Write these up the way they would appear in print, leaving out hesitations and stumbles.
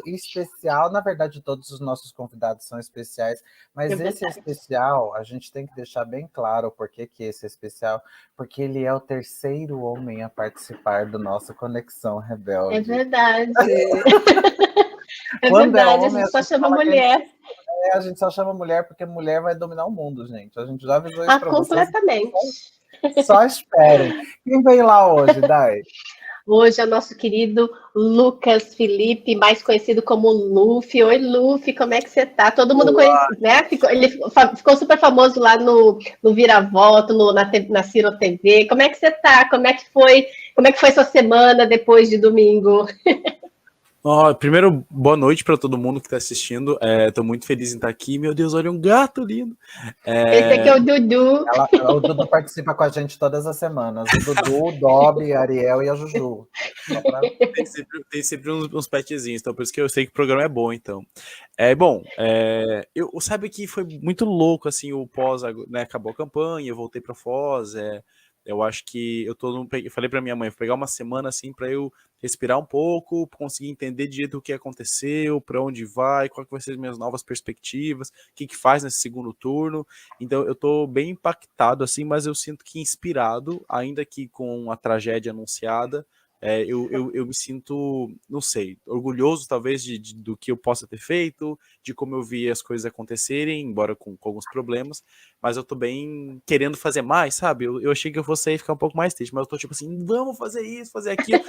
especial. Na verdade, todos os nossos convidados são especiais, mas esse especial, a gente tem que deixar bem claro o porquê que esse é especial, porque ele é o terceiro homem a participar do nosso Conexão Rebelde. É verdade. É Quando é verdade, homem, a gente só chama fala que mulher. a gente só chama mulher porque mulher vai dominar o mundo, gente. A gente já avisou isso para vocês. Completamente. Só esperem. Quem veio lá hoje, Dai? Hoje é o nosso querido Lucas Felipe, mais conhecido como Luffy. Oi, Luffy, como é que você tá? Todo mundo conhece, né? Ele ficou super famoso lá no Vira-Voto, na Ciro TV. Como é que você tá? Como é que foi sua semana depois de domingo? Primeiro, boa noite para todo mundo que está assistindo. Estou muito feliz em estar aqui. Meu Deus, olha um gato lindo. Esse aqui é o Dudu. O Dudu participa com a gente todas as semanas. O Dudu, o Dobby, a Ariel e a Juju. Tem sempre uns petzinhos, então por isso que eu sei que o programa é bom, então. Sabe que foi muito louco, assim, o pós, né, acabou a campanha, eu voltei para Foz, eu acho que eu falei para minha mãe, vou pegar uma semana, assim, para eu respirar um pouco, conseguir entender direito o que aconteceu, para onde vai, qual que vai ser as minhas novas perspectivas, o que faz nesse segundo turno. Então eu tô bem impactado, assim, mas eu sinto que inspirado, ainda que com a tragédia anunciada. Eu me sinto, não sei, orgulhoso talvez do que eu possa ter feito, de como eu vi as coisas acontecerem, embora com alguns problemas, mas eu tô bem querendo fazer mais, sabe? Eu achei que eu fosse aí ficar um pouco mais triste, mas eu tô tipo assim, vamos fazer isso, fazer aquilo.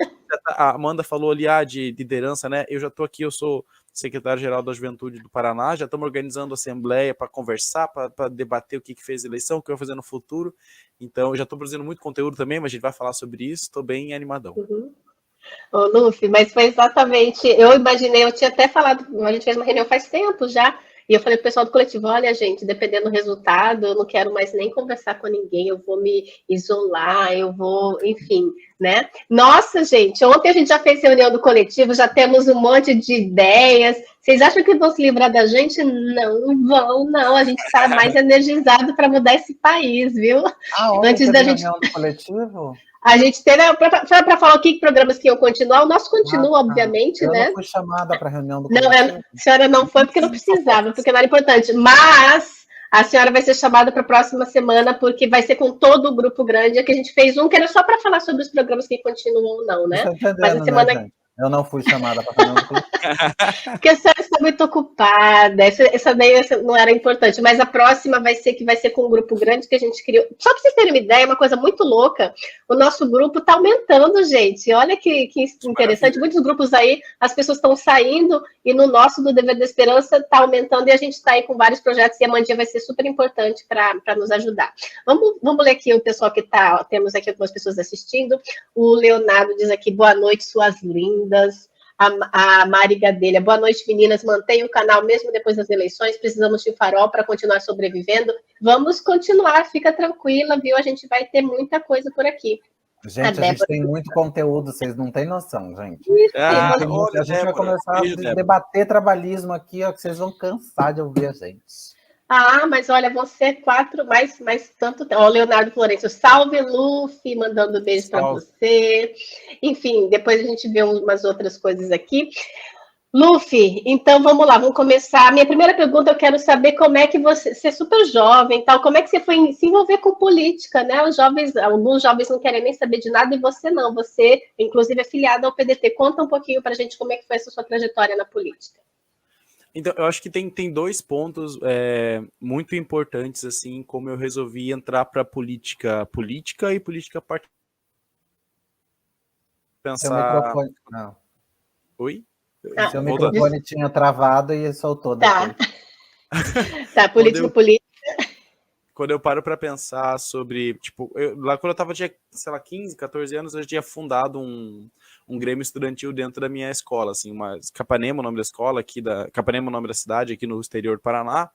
A Amanda falou ali de liderança, né? Eu já tô aqui, eu sou secretário-geral da Juventude do Paraná, já estamos organizando assembleia para conversar, para debater o que fez a eleição, o que eu vou fazer no futuro. Então, eu já estou produzindo muito conteúdo também, mas a gente vai falar sobre isso, estou bem animadão. Ô, Luffy, mas foi exatamente, eu imaginei, eu tinha até falado, a gente fez uma reunião faz tempo já, e eu falei pro pessoal do coletivo, olha, gente, dependendo do resultado, eu não quero mais nem conversar com ninguém, eu vou me isolar, eu vou, enfim, né? Nossa, gente, ontem a gente já fez reunião do coletivo, já temos um monte de ideias. Vocês acham que vão se livrar da gente? Não vão, não. A gente está mais energizado para mudar esse país, viu? Antes da reunião do coletivo? A gente teve para falar o que programas que iam continuar. O nosso continua, obviamente, né? Eu não fui chamada para a reunião do coletivo. Não, a senhora não foi porque não precisava, porque não era importante. Mas a senhora vai ser chamada para a próxima semana, porque vai ser com todo o grupo grande. É que a gente fez um que era só para falar sobre os programas que continuam ou não, né? Mas a semana... Né, eu não fui chamada para a reunião do coletivo. Porque a senhora está muito ocupada. Essa daí não era importante. Mas a próxima vai ser com um grupo grande que a gente criou. Só para vocês terem uma ideia, uma coisa muito louca. O nosso grupo está aumentando, gente. Olha que interessante. Muitos grupos aí, as pessoas estão saindo e no nosso do Dever da Esperança está aumentando e a gente está aí com vários projetos e a Mandinha vai ser super importante para nos ajudar. Vamos ler aqui o pessoal que está. Temos aqui algumas pessoas assistindo. O Leonardo diz aqui, boa noite, suas lindas. A Mari Gadelha, boa noite, meninas. Mantenha o canal mesmo depois das eleições. Precisamos de um farol para continuar sobrevivendo. Vamos continuar, fica tranquila, viu? A gente vai ter muita coisa por aqui. Gente, a gente tem muito conteúdo, vocês não têm noção, gente. A gente vai começar a debater trabalhismo aqui, ó, que vocês vão cansar de ouvir a gente. Mas olha, você 4, mais tanto tempo. Ó, Leonardo Florencio, salve, Luffy, mandando beijo para você. Enfim, depois a gente vê umas outras coisas aqui. Luffy, então vamos lá, vamos começar. Minha primeira pergunta, eu quero saber como é que você é super jovem, tal, como é que você foi se envolver com política, né? Alguns jovens não querem nem saber de nada e você não. Você, inclusive, é filiado ao PDT. Conta um pouquinho para a gente como é que foi essa sua trajetória na política. Então, eu acho que tem dois pontos muito importantes, assim, como eu resolvi entrar para política e política partidária. Pensar... Seu microfone... Não. Oi? Seu microfone tinha travado e soltou depois. Tá, política. Quando eu paro para pensar sobre, tipo, lá quando eu tinha, sei lá, 15, 14 anos, eu tinha fundado um grêmio estudantil dentro da minha escola, assim, Capanema, o nome da escola, Capanema, o nome da cidade, aqui no exterior do Paraná,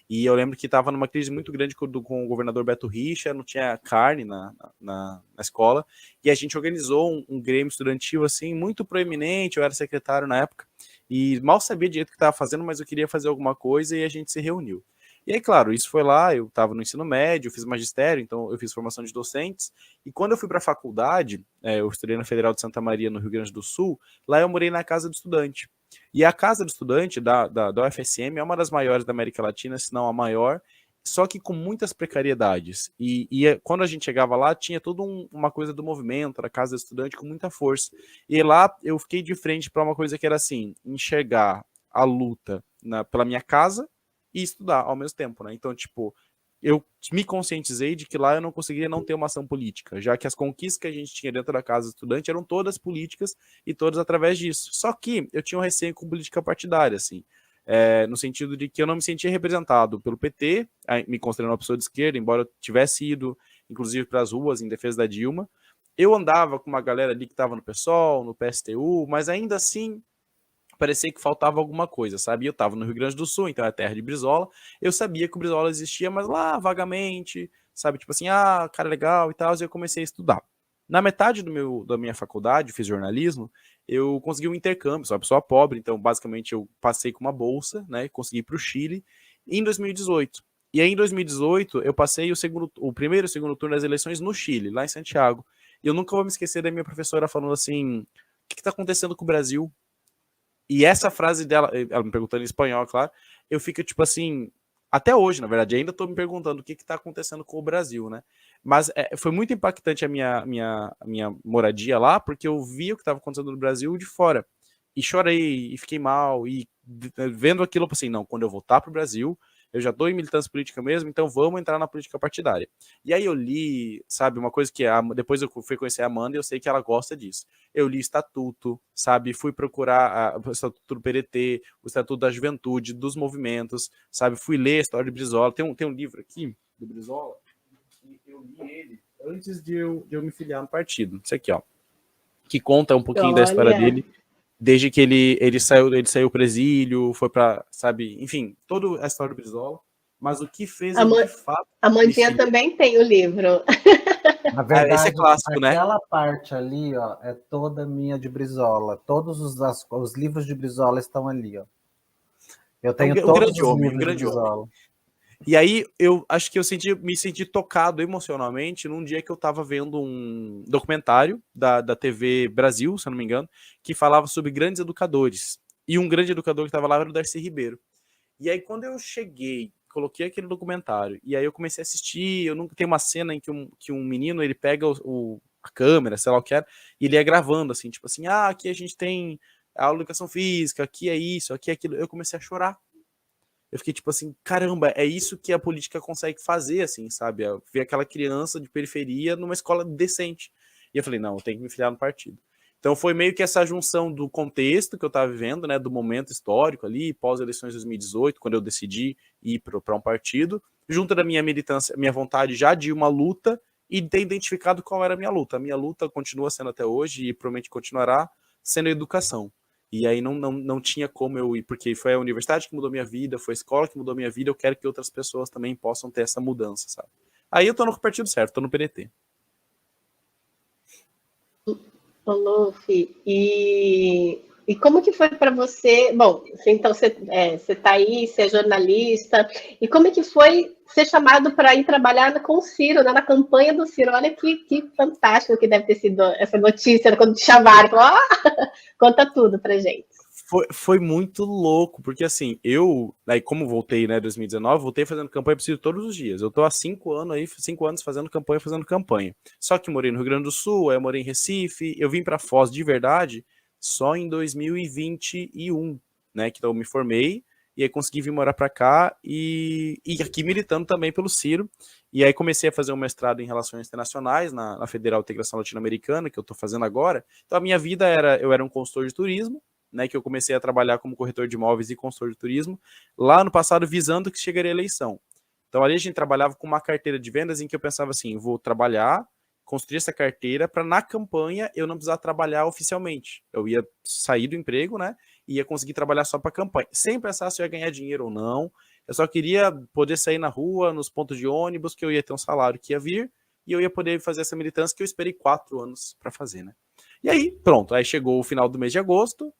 e eu lembro que estava numa crise muito grande com o governador Beto Richa, não tinha carne na escola, e a gente organizou um grêmio estudantil, assim, muito proeminente, eu era secretário na época, e mal sabia direito o que estava fazendo, mas eu queria fazer alguma coisa, e a gente se reuniu. E aí, claro, isso foi lá, eu estava no ensino médio, eu fiz magistério, então eu fiz formação de docentes, e quando eu fui para a faculdade, eu estudei na Federal de Santa Maria, no Rio Grande do Sul, lá eu morei na casa do estudante. E a casa do estudante da UFSM é uma das maiores da América Latina, se não a maior, só que com muitas precariedades. Quando a gente chegava lá, tinha toda uma coisa do movimento, da casa do estudante com muita força. E lá eu fiquei de frente para uma coisa que era assim, enxergar a luta pela minha casa e estudar ao mesmo tempo, né? Então, tipo, eu me conscientizei de que lá eu não conseguiria não ter uma ação política, já que as conquistas que a gente tinha dentro da casa do estudante eram todas políticas e todas através disso. Só que eu tinha um receio com política partidária, assim, no sentido de que eu não me sentia representado pelo PT, me considerando uma pessoa de esquerda, embora eu tivesse ido, inclusive, para as ruas em defesa da Dilma. Eu andava com uma galera ali que estava no PSOL, no PSTU, mas ainda assim parecia que faltava alguma coisa, sabe? Eu estava no Rio Grande do Sul, então é terra de Brizola. Eu sabia que o Brizola existia, mas lá vagamente, sabe? Tipo assim, cara legal e tal. E eu comecei a estudar. Na metade da minha faculdade, fiz jornalismo, eu consegui um intercâmbio. Sou uma pessoa pobre, então basicamente eu passei com uma bolsa, né? Consegui ir para o Chile em 2018. E aí em 2018 eu passei o primeiro e o segundo turno das eleições no Chile, lá em Santiago. E eu nunca vou me esquecer da minha professora falando assim: o que está acontecendo com o Brasil? E essa frase dela, ela me perguntando em espanhol, claro, eu fico tipo assim, até hoje, na verdade, ainda tô me perguntando o que tá acontecendo com o Brasil, né? Mas foi muito impactante a minha moradia lá, porque eu vi o que estava acontecendo no Brasil de fora. E chorei, e fiquei mal, e vendo aquilo, assim, não, quando eu voltar pro Brasil, eu já tô em militância política mesmo, então vamos entrar na política partidária. E aí eu li, sabe, uma coisa que depois eu fui conhecer a Amanda e eu sei que ela gosta disso. Eu li estatuto, sabe, fui procurar o estatuto do PDT, o estatuto da juventude, dos movimentos, sabe, fui ler a história de Brizola. Tem um livro aqui do Brizola, que eu li ele antes de eu me filiar no partido. Isso aqui, ó, que conta um pouquinho da história dele, desde que ele saiu do presídio, foi para, sabe, enfim, toda a história do Brizola, mas o que fez ele de fato... A Mandinha também tem o livro. Na verdade, esse é clássico, aquela parte ali, ó, é toda minha de Brizola. Todos os livros de Brizola estão ali, ó. Eu tenho todos os livros de Brizola. E aí, eu acho que me senti tocado emocionalmente num dia que eu tava vendo um documentário da TV Brasil, se eu não me engano, que falava sobre grandes educadores. E um grande educador que tava lá era o Darcy Ribeiro. E aí, quando eu cheguei, coloquei aquele documentário, e aí eu comecei a assistir, eu nunca tenho uma cena em que um menino, ele pega a câmera, sei lá o que era, e ele ia gravando, assim, tipo assim, aqui a gente tem a aula de educação física, aqui é isso, aqui é aquilo. Eu comecei a chorar. Eu fiquei tipo assim, caramba, é isso que a política consegue fazer, assim, sabe? Ver aquela criança de periferia numa escola decente. E eu falei, não, eu tenho que me filiar no partido. Então foi meio que essa junção do contexto que eu estava vivendo, né, do momento histórico ali, pós-eleições de 2018, quando eu decidi ir para um partido, junto da minha militância, minha vontade já de uma luta e ter identificado qual era a minha luta. A minha luta continua sendo até hoje e provavelmente continuará sendo a educação. E aí não tinha como eu ir, porque foi a universidade que mudou minha vida, foi a escola que mudou minha vida, eu quero que outras pessoas também possam ter essa mudança, sabe? Aí eu tô no partido certo, tô no PDT. Ô, Luffy, e como que foi para você? Bom, então você tá aí, você é jornalista, e como é que foi ser chamado para ir trabalhar com o Ciro, né, na campanha do Ciro? Olha que fantástico que deve ter sido essa notícia quando te chamaram. Conta tudo pra gente. Foi muito louco, porque assim, aí como voltei, né, em 2019, voltei fazendo campanha pro Ciro todos os dias. Eu tô há 5 anos fazendo campanha. Só que morei no Rio Grande do Sul, aí eu morei em Recife, eu vim pra Foz de verdade só em 2021, né, que eu me formei, e aí consegui vir morar pra cá, e aqui militando também pelo Ciro, e aí comecei a fazer um mestrado em Relações Internacionais na Federal de Integração Latino-Americana, que eu tô fazendo agora. Então a minha vida eu era um consultor de turismo, né, que eu comecei a trabalhar como corretor de imóveis e consultor de turismo, lá no passado visando que chegaria a eleição. Então ali a gente trabalhava com uma carteira de vendas em que eu pensava assim, vou trabalhar, construir essa carteira para na campanha eu não precisar trabalhar oficialmente. Eu ia sair do emprego, né, e ia conseguir trabalhar só para campanha, sem pensar se eu ia ganhar dinheiro ou não. Eu só queria poder sair na rua, nos pontos de ônibus, que eu ia ter um salário que ia vir, e eu ia poder fazer essa militância que eu esperei 4 anos para fazer, né. E aí, pronto, aí chegou o final do mês de agosto,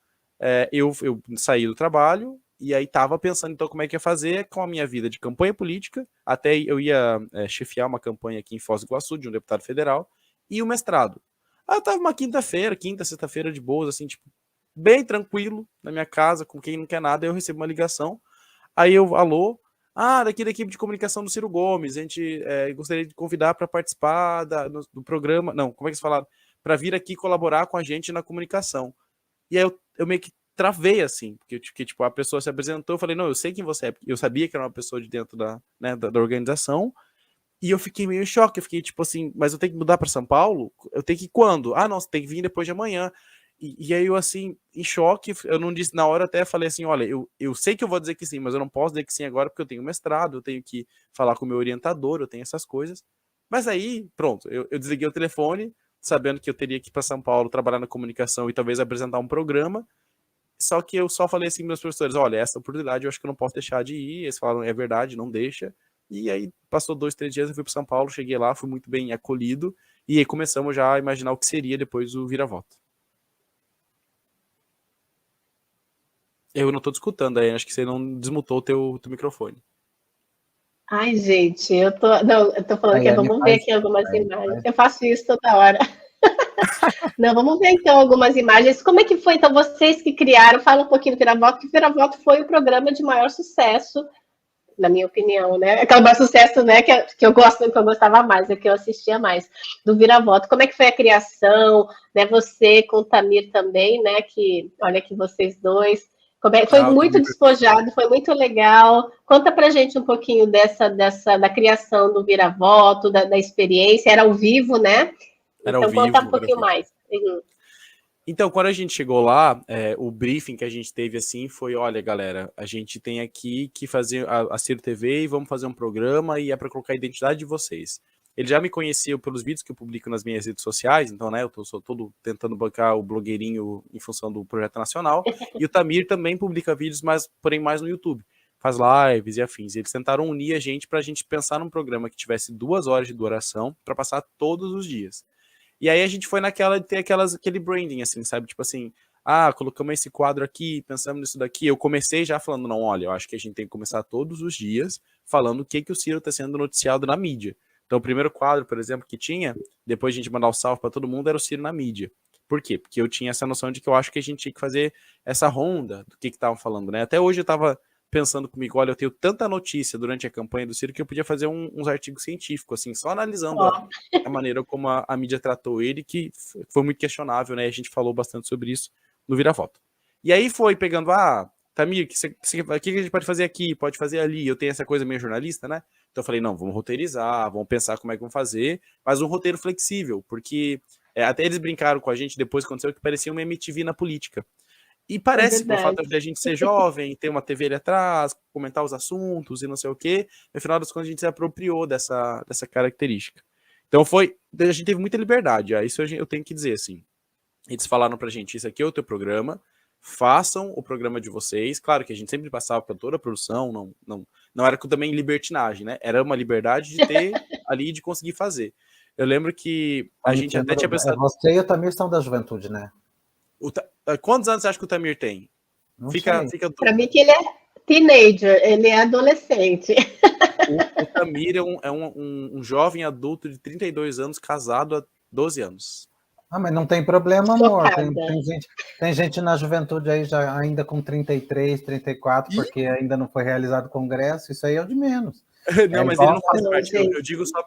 eu saí do trabalho e aí tava pensando então como é que ia fazer com a minha vida de campanha política, até eu ia chefiar uma campanha aqui em Foz do Iguaçu de um deputado federal, e o mestrado. Aí eu tava uma quinta, sexta-feira de boas, assim, tipo, bem tranquilo, na minha casa, com quem não quer nada, eu recebo uma ligação, aí eu, alô, daqui da equipe de comunicação do Ciro Gomes, a gente gostaria de convidar para participar do programa, não, como é que se fala? Para vir aqui colaborar com a gente na comunicação. E aí eu meio que travei, assim, porque tipo, a pessoa se apresentou, eu falei, não, eu sei quem você é, eu sabia que era uma pessoa de dentro da organização, e eu fiquei meio em choque, eu fiquei tipo assim, mas eu tenho que mudar para São Paulo? Eu tenho que ir quando? Não, você tem que vir depois de amanhã. E aí eu assim, em choque, eu não disse na hora, até falei assim, olha, eu sei que eu vou dizer que sim, mas eu não posso dizer que sim agora porque eu tenho mestrado, eu tenho que falar com o meu orientador, eu tenho essas coisas. Mas aí, pronto, eu desliguei o telefone, sabendo que eu teria que ir para São Paulo trabalhar na comunicação e talvez apresentar um programa. Só que eu só falei assim para meus professores, olha, essa oportunidade eu acho que eu não posso deixar de ir. Eles falaram, é verdade, não deixa. E aí passou 2, 3 dias, eu fui para São Paulo, cheguei lá, fui muito bem acolhido. E aí começamos já a imaginar o que seria depois o vira-voto. Eu não tô te escutando aí, acho que você não desmutou o teu microfone. Ai, gente, não, eu tô falando que vamos ver aqui algumas imagens. Eu faço isso toda hora. Não, vamos ver então algumas imagens. Como é que foi, então, vocês que criaram? Fala um pouquinho do Vira-Voto, que o Vira-Voto foi o programa de maior sucesso, na minha opinião, né? Aquele maior sucesso, né, que eu gostava mais, que eu assistia mais, do Vira-Voto. Como é que foi a criação, né? Você com o Tamir também, né? Que, olha aqui vocês dois. Foi muito despojado, foi muito legal. Conta pra gente um pouquinho da criação do Vira-Voto, da experiência. Era ao vivo, né? Era então, ao vivo, conta um pouquinho mais. Uhum. Então, quando a gente chegou lá, o briefing que a gente teve assim foi, olha, galera, a gente tem aqui que fazer a Ciro TV e vamos fazer um programa e é para colocar a identidade de vocês. Ele já me conhecia pelos vídeos que eu publico nas minhas redes sociais, então, né, sou todo tentando bancar o blogueirinho em função do projeto nacional, e o Tamir também publica vídeos, porém mais no YouTube, faz lives e afins. Eles tentaram unir a gente para a gente pensar num programa que tivesse 2 horas de duração para passar todos os dias. E aí a gente foi naquela de ter aquele branding, assim, sabe? Tipo assim, colocamos esse quadro aqui, pensamos nisso daqui. Eu comecei já falando, não, olha, eu acho que a gente tem que começar todos os dias falando o que o Ciro está sendo noticiado na mídia. Então, o primeiro quadro, por exemplo, que tinha, depois de a gente mandar o salve para todo mundo, era o Ciro na mídia. Por quê? Porque eu tinha essa noção de que eu acho que a gente tinha que fazer essa ronda do que estavam falando, né? Até hoje eu estava pensando comigo, olha, eu tenho tanta notícia durante a campanha do Ciro que eu podia fazer uns artigos científicos, assim, só analisando a maneira como a mídia tratou ele, que foi muito questionável, né? A gente falou bastante sobre isso no Vira-Voto. E aí foi pegando, Tamir, o que a gente pode fazer aqui? Pode fazer ali. Eu tenho essa coisa meio jornalista, né? Então eu falei, não, vamos roteirizar, vamos pensar como é que vamos fazer, mas um roteiro flexível, porque até eles brincaram com a gente depois que aconteceu que parecia uma MTV na política. E parece, pelo fato de a gente ser jovem, ter uma TV ali atrás, comentar os assuntos e não sei o quê, no final das contas a gente se apropriou dessa característica. Então a gente teve muita liberdade, isso eu tenho que dizer, assim. Eles falaram pra gente, isso aqui é o teu programa, façam o programa de vocês. Claro que a gente sempre passava para toda a produção, não era também libertinagem, né? Era uma liberdade de ter ali, de conseguir fazer. Eu lembro que a gente até tinha pensado... Você e o Tamir são da juventude, né? Quantos anos você acha que o Tamir tem? Fica Para mim que ele é teenager, ele é adolescente. O Tamir é um jovem adulto de 32 anos, casado há 12 anos. Mas não tem problema, amor. Tem gente na juventude aí já ainda com 33, 34, porque ainda não foi realizado o congresso, isso aí é o de menos. Não, mas ele não faz parte. Eu digo só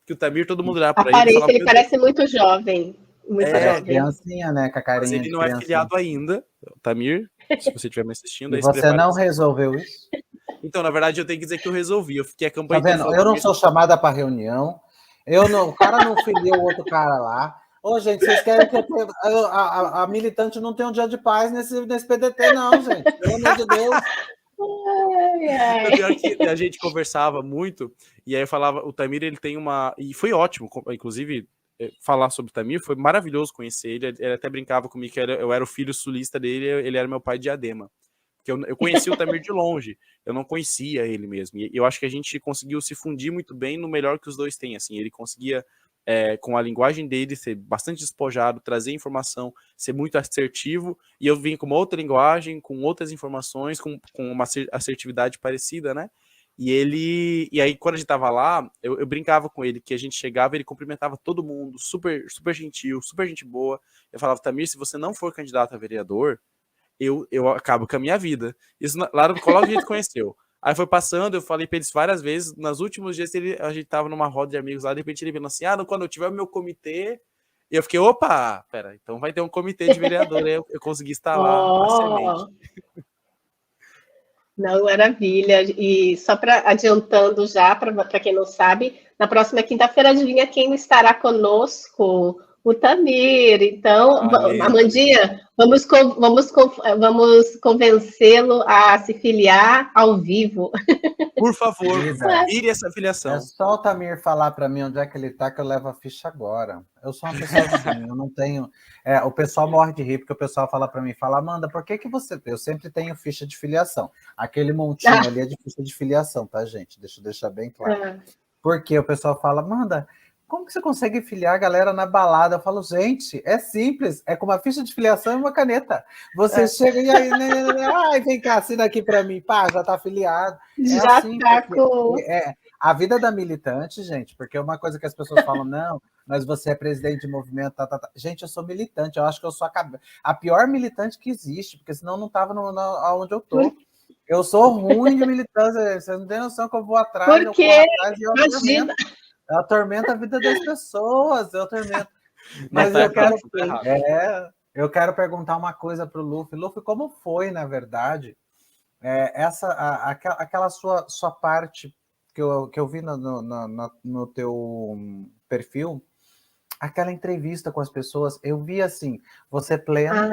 que o Tamir, todo mundo olhar para ele. Ele parece muito jovem. Muito jovem. Criancinha, né? Com a carinha. Mas ele não é filiado ainda, Tamir, se você estiver me assistindo. E você não resolveu isso? Então, na verdade, eu tenho que dizer que eu resolvi. Eu fiquei a campanha. Tá vendo? Eu não sou chamada para reunião. O cara não filiou o outro cara lá. Ô, gente, vocês querem que a militante não tenha um dia de paz nesse PDT, não, gente. Pelo amor de Deus. O pior que a gente conversava muito, e aí eu falava, o Tamir, ele tem uma... E foi ótimo, inclusive, falar sobre o Tamir, foi maravilhoso conhecer ele. Ele até brincava comigo que eu era o filho sulista dele, ele era meu pai de Diadema. Porque eu conheci o Tamir de longe, eu não conhecia ele mesmo. E eu acho que a gente conseguiu se fundir muito bem no melhor que os dois têm, assim. Ele conseguia... com a linguagem dele, ser bastante despojado, trazer informação, ser muito assertivo, e eu vim com uma outra linguagem, com outras informações, com uma assertividade parecida, né? E aí, quando a gente tava lá, eu brincava com ele, que a gente chegava, ele cumprimentava todo mundo, super, super gentil, super gente boa. Eu falava, Tamir, se você não for candidato a vereador, eu acabo com a minha vida. Isso lá no colégio a gente conheceu. Aí foi passando, eu falei pra eles várias vezes, nos últimos dias a gente tava numa roda de amigos lá, de repente ele falou assim, quando eu tiver o meu comitê, e eu fiquei, opa, pera, então vai ter um comitê de vereador, aí eu consegui instalar a semente. Não, maravilha. E só para adiantando já, para quem não sabe, na próxima quinta-feira, adivinha quem estará conosco? O Tamir. Então, Amandinha, vamos convencê-lo a se filiar ao vivo. Por favor, vire essa filiação. É só o Tamir falar para mim onde é que ele tá, que eu levo a ficha agora. Eu sou uma pessoa assim, eu não tenho... o pessoal morre de rir, porque o pessoal fala para mim, Amanda, por que você... Eu sempre tenho ficha de filiação. Aquele montinho ali é de ficha de filiação, tá, gente? Deixa eu deixar bem claro. Porque o pessoal fala, Amanda, como que você consegue filiar a galera na balada? Eu falo, gente, é simples, é com uma ficha de filiação e uma caneta. Você chega e aí, ai, vem cá, assina aqui para mim, pá, já tá afiliado. Já assim, tá com... a vida da militante, gente, porque é uma coisa que as pessoas falam, não, mas você é presidente de movimento, tá. Gente, eu sou militante, eu acho que eu sou a pior militante que existe, porque senão eu não tava onde eu tô. Eu sou ruim de militância, vocês não têm noção que eu vou atrás, eu corro atrás e eu atormento a vida das pessoas, eu atormento. Mas eu quero perguntar uma coisa para o Luffy. Luffy, como foi, na verdade, aquela sua parte que eu vi no teu perfil, aquela entrevista com as pessoas, eu vi assim, você plena,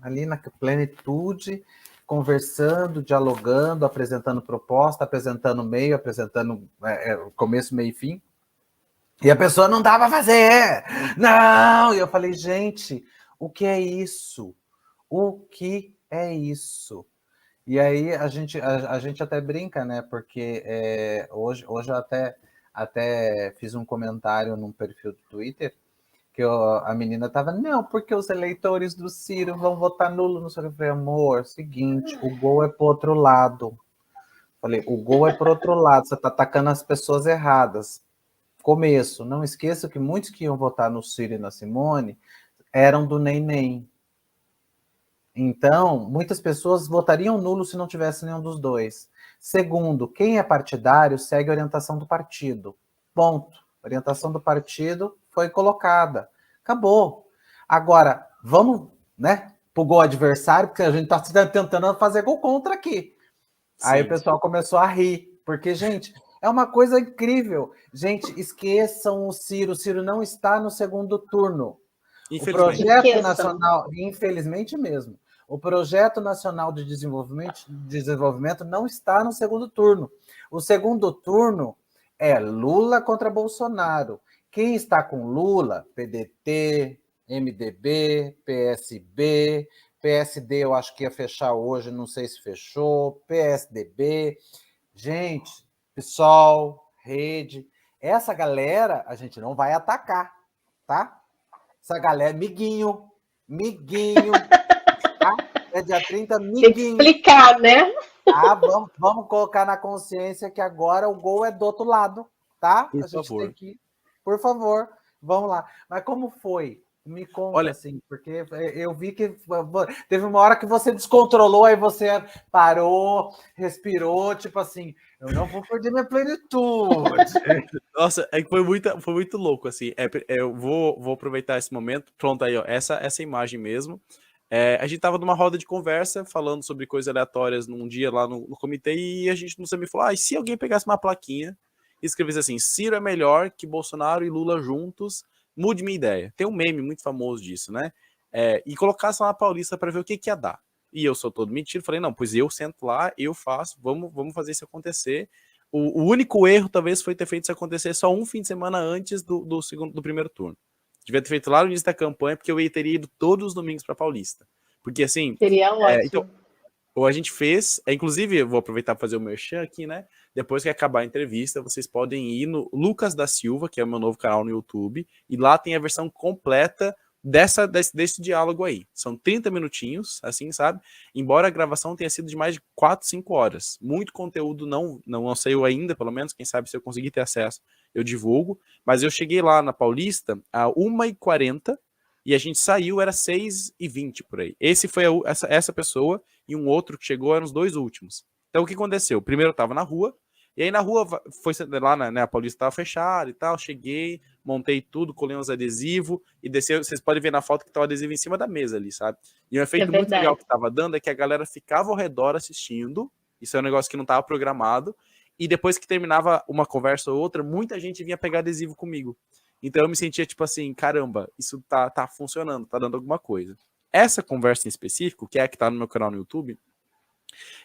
ali na plenitude, conversando, dialogando, apresentando proposta, apresentando meio, apresentando começo, meio e fim. E a pessoa não dava a fazer. Não! E eu falei, gente, o que é isso? O que é isso? E aí a gente até brinca, né? Porque hoje eu até fiz um comentário num perfil do Twitter que a menina estava, não, porque os eleitores do Ciro vão votar nulo no Ciro. Eu falei, amor, seguinte, o gol é pro outro lado. Falei, o gol é pro outro lado, você tá atacando as pessoas erradas. Começo, não esqueça que muitos que iam votar no Ciro e na Simone eram do NEM. Então, muitas pessoas votariam nulo se não tivesse nenhum dos dois. Segundo, quem é partidário segue a orientação do partido. Ponto. A orientação do partido foi colocada. Acabou. Agora, vamos, né, pro gol adversário, porque a gente está tentando fazer gol contra aqui. Sim. Aí o pessoal começou a rir, porque, gente, é uma coisa incrível. Gente, esqueçam o Ciro. O Ciro não está no segundo turno. O projeto nacional, infelizmente mesmo, o projeto nacional de desenvolvimento não está no segundo turno. O segundo turno é Lula contra Bolsonaro. Quem está com Lula? PDT, MDB, PSB, PSD eu acho que ia fechar hoje, não sei se fechou, PSDB. Gente, PSOL, Rede, essa galera a gente não vai atacar, tá? Essa galera, miguinho, tá? É dia 30, miguinho. Tem que explicar, né? Vamos colocar na consciência que agora o gol é do outro lado, tá? Por favor. Tem que... Por favor, vamos lá. Mas como foi? Me conta, olha, assim, porque eu vi que teve uma hora que você descontrolou, aí você parou, respirou, tipo assim, eu não vou perder minha plenitude. Nossa, é que foi muito louco, assim. Eu vou aproveitar esse momento. Pronto, aí, ó, essa imagem mesmo. A gente tava numa roda de conversa, falando sobre coisas aleatórias num dia lá no comitê, e a gente não sabia falar, e se alguém pegasse uma plaquinha e escrevesse assim, Ciro é melhor que Bolsonaro e Lula juntos, mude minha ideia. Tem um meme muito famoso disso, né? E colocasse lá na Paulista para ver o que ia dar. E eu sou todo mentido, falei, não, pois eu sento lá, eu faço, vamos fazer isso acontecer. O único erro, talvez, foi ter feito isso acontecer só um fim de semana antes do primeiro turno. Devia ter feito lá no início da campanha, porque eu teria ido todos os domingos para Paulista. Porque, assim... Seria ótimo. Então, ou a gente fez... inclusive, eu vou aproveitar para fazer o merchan aqui, né? Depois que acabar a entrevista, vocês podem ir no Lucas da Silva, que é o meu novo canal no YouTube, e lá tem a versão completa desse diálogo aí. São 30 minutinhos, assim, sabe? Embora a gravação tenha sido de mais de 4, 5 horas. Muito conteúdo não saiu ainda, pelo menos, quem sabe se eu conseguir ter acesso, eu divulgo. Mas eu cheguei lá na Paulista a 1h40 e a gente saiu, era 6h20 por aí. Esse foi essa pessoa e um outro que chegou, eram os dois últimos. Então o que aconteceu? Primeiro eu tava na rua, e aí na rua, foi lá, né, a Paulista estava fechada e tal, cheguei, montei tudo, colei uns adesivos e desceu, vocês podem ver na foto que tá o adesivo em cima da mesa ali, sabe? E um efeito muito legal que tava dando é que a galera ficava ao redor assistindo, isso é um negócio que não tava programado, e depois que terminava uma conversa ou outra, muita gente vinha pegar adesivo comigo. Então eu me sentia tipo assim, caramba, isso tá funcionando, tá dando alguma coisa. Essa conversa em específico, que é a que tá no meu canal no YouTube,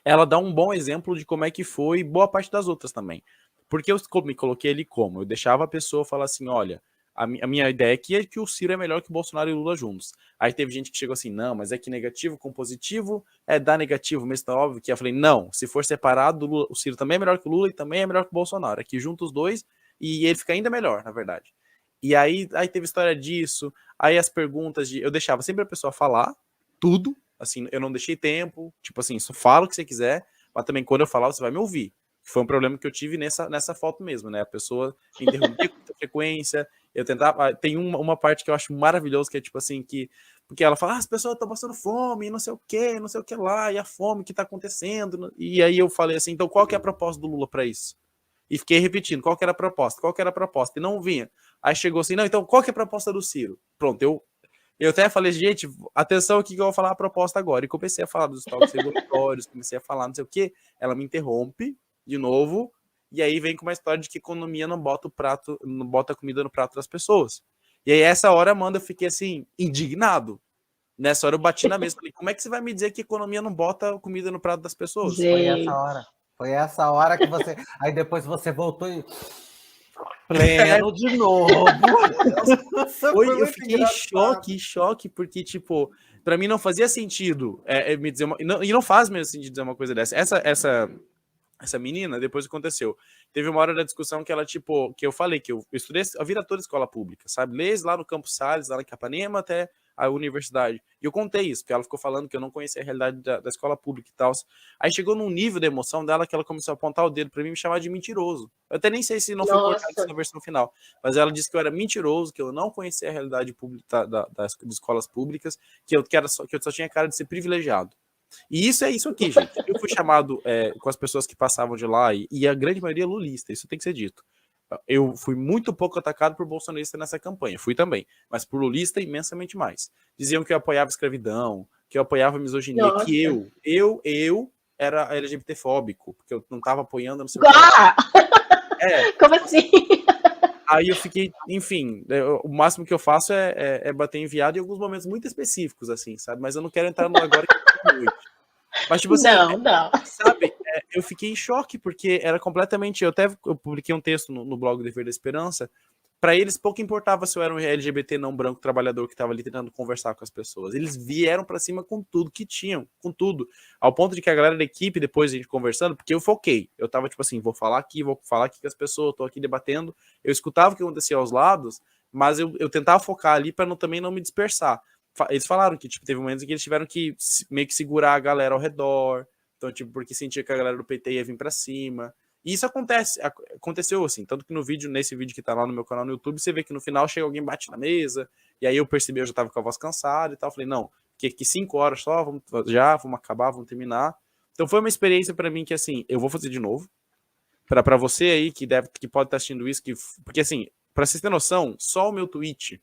ela dá um bom exemplo de como é que foi boa parte das outras também. Porque eu me coloquei ali como? Eu deixava a pessoa falar assim, olha, a minha ideia aqui é que o Ciro é melhor que o Bolsonaro e o Lula juntos. Aí teve gente que chegou assim, não, mas é que negativo com positivo dá negativo, mesmo tá óbvio que eu falei, não, se for separado, o Ciro também é melhor que o Lula e também é melhor que o Bolsonaro. Aqui juntos os dois e ele fica ainda melhor, na verdade. E aí teve história disso, aí as perguntas eu deixava sempre a pessoa falar tudo, assim, eu não deixei tempo, tipo assim, só fala o que você quiser, mas também quando eu falar você vai me ouvir. Foi um problema que eu tive nessa foto mesmo, né? A pessoa me interrompia com muita frequência, eu tentava... Tem uma parte que eu acho maravilhosa, que é tipo assim, porque ela fala, as pessoas estão passando fome, não sei o que lá, e a fome que tá acontecendo, e aí eu falei assim, então qual que é a proposta do Lula para isso? E fiquei repetindo, qual que era a proposta, e não vinha. Aí chegou assim, não, então qual que é a proposta do Ciro? Pronto, eu até falei, gente, atenção aqui que eu vou falar a proposta agora. E comecei a falar dos estoques regulatórios, comecei a falar não sei o quê. Ela me interrompe de novo, e aí vem com uma história de que economia não bota a comida no prato das pessoas. E aí, essa hora, Amanda, eu fiquei assim, indignado. Nessa hora eu bati na mesa, falei, como é que você vai me dizer que economia não bota comida no prato das pessoas? Gente. Foi essa hora que você... Aí depois você voltou e... Pleno de novo. Eu fiquei em choque, porque, tipo, pra mim não fazia sentido me dizer e não faz mesmo sentido dizer uma coisa dessa. Essa menina, depois aconteceu. Teve uma hora da discussão que ela, tipo, que eu falei que eu estudei a vida toda escola pública, sabe? Desde lá no Campos Sales, lá na Capanema, até a universidade. E eu contei isso, porque ela ficou falando que eu não conhecia a realidade da escola pública e tal. Aí chegou num nível de emoção dela que ela começou a apontar o dedo pra mim e me chamar de mentiroso. Eu até nem sei se não foi cortado isso na versão final, mas ela disse que eu era mentiroso, que eu não conhecia a realidade pública das escolas públicas, que eu só tinha cara de ser privilegiado. E isso é isso aqui, gente. Eu fui chamado com as pessoas que passavam de lá, e a grande maioria é lulista, isso tem que ser dito. Eu fui muito pouco atacado por bolsonarista nessa campanha, fui também, mas por lulista imensamente mais. Diziam que eu apoiava escravidão, que eu apoiava misoginia, Nossa. Que eu era LGBTfóbico, porque eu não estava apoiando, não sei o que. Como assim? Aí eu fiquei, enfim, o máximo que eu faço é bater enviado em alguns momentos muito específicos, assim, sabe? Mas eu não quero entrar no agora que é noite. Mas, tipo assim, não. Sabe, eu fiquei em choque, porque era completamente... Eu publiquei um texto no blog Dever da Esperança. Para eles, pouco importava se eu era um LGBT não branco trabalhador que estava ali tentando conversar com as pessoas. Eles vieram para cima com tudo que tinham, com tudo. Ao ponto de que a galera da equipe, depois a gente conversando, porque eu foquei. Eu tava tipo assim, vou falar aqui com as pessoas, tô aqui debatendo. Eu escutava o que acontecia aos lados, mas eu tentava focar ali para também não me dispersar. Eles falaram que tipo, teve momentos em que eles tiveram que meio que segurar a galera ao redor. Então, tipo, porque sentia que a galera do PT ia vir pra cima. E isso aconteceu assim, tanto que nesse vídeo que tá lá no meu canal no YouTube, você vê que no final chega alguém, bate na mesa, e aí eu percebi, eu já tava com a voz cansada e tal, falei, não, que 5 horas só, vamos acabar, vamos terminar. Então foi uma experiência pra mim que, assim, eu vou fazer de novo, pra você aí que pode estar assistindo isso, porque assim, pra vocês terem noção, só o meu tweet,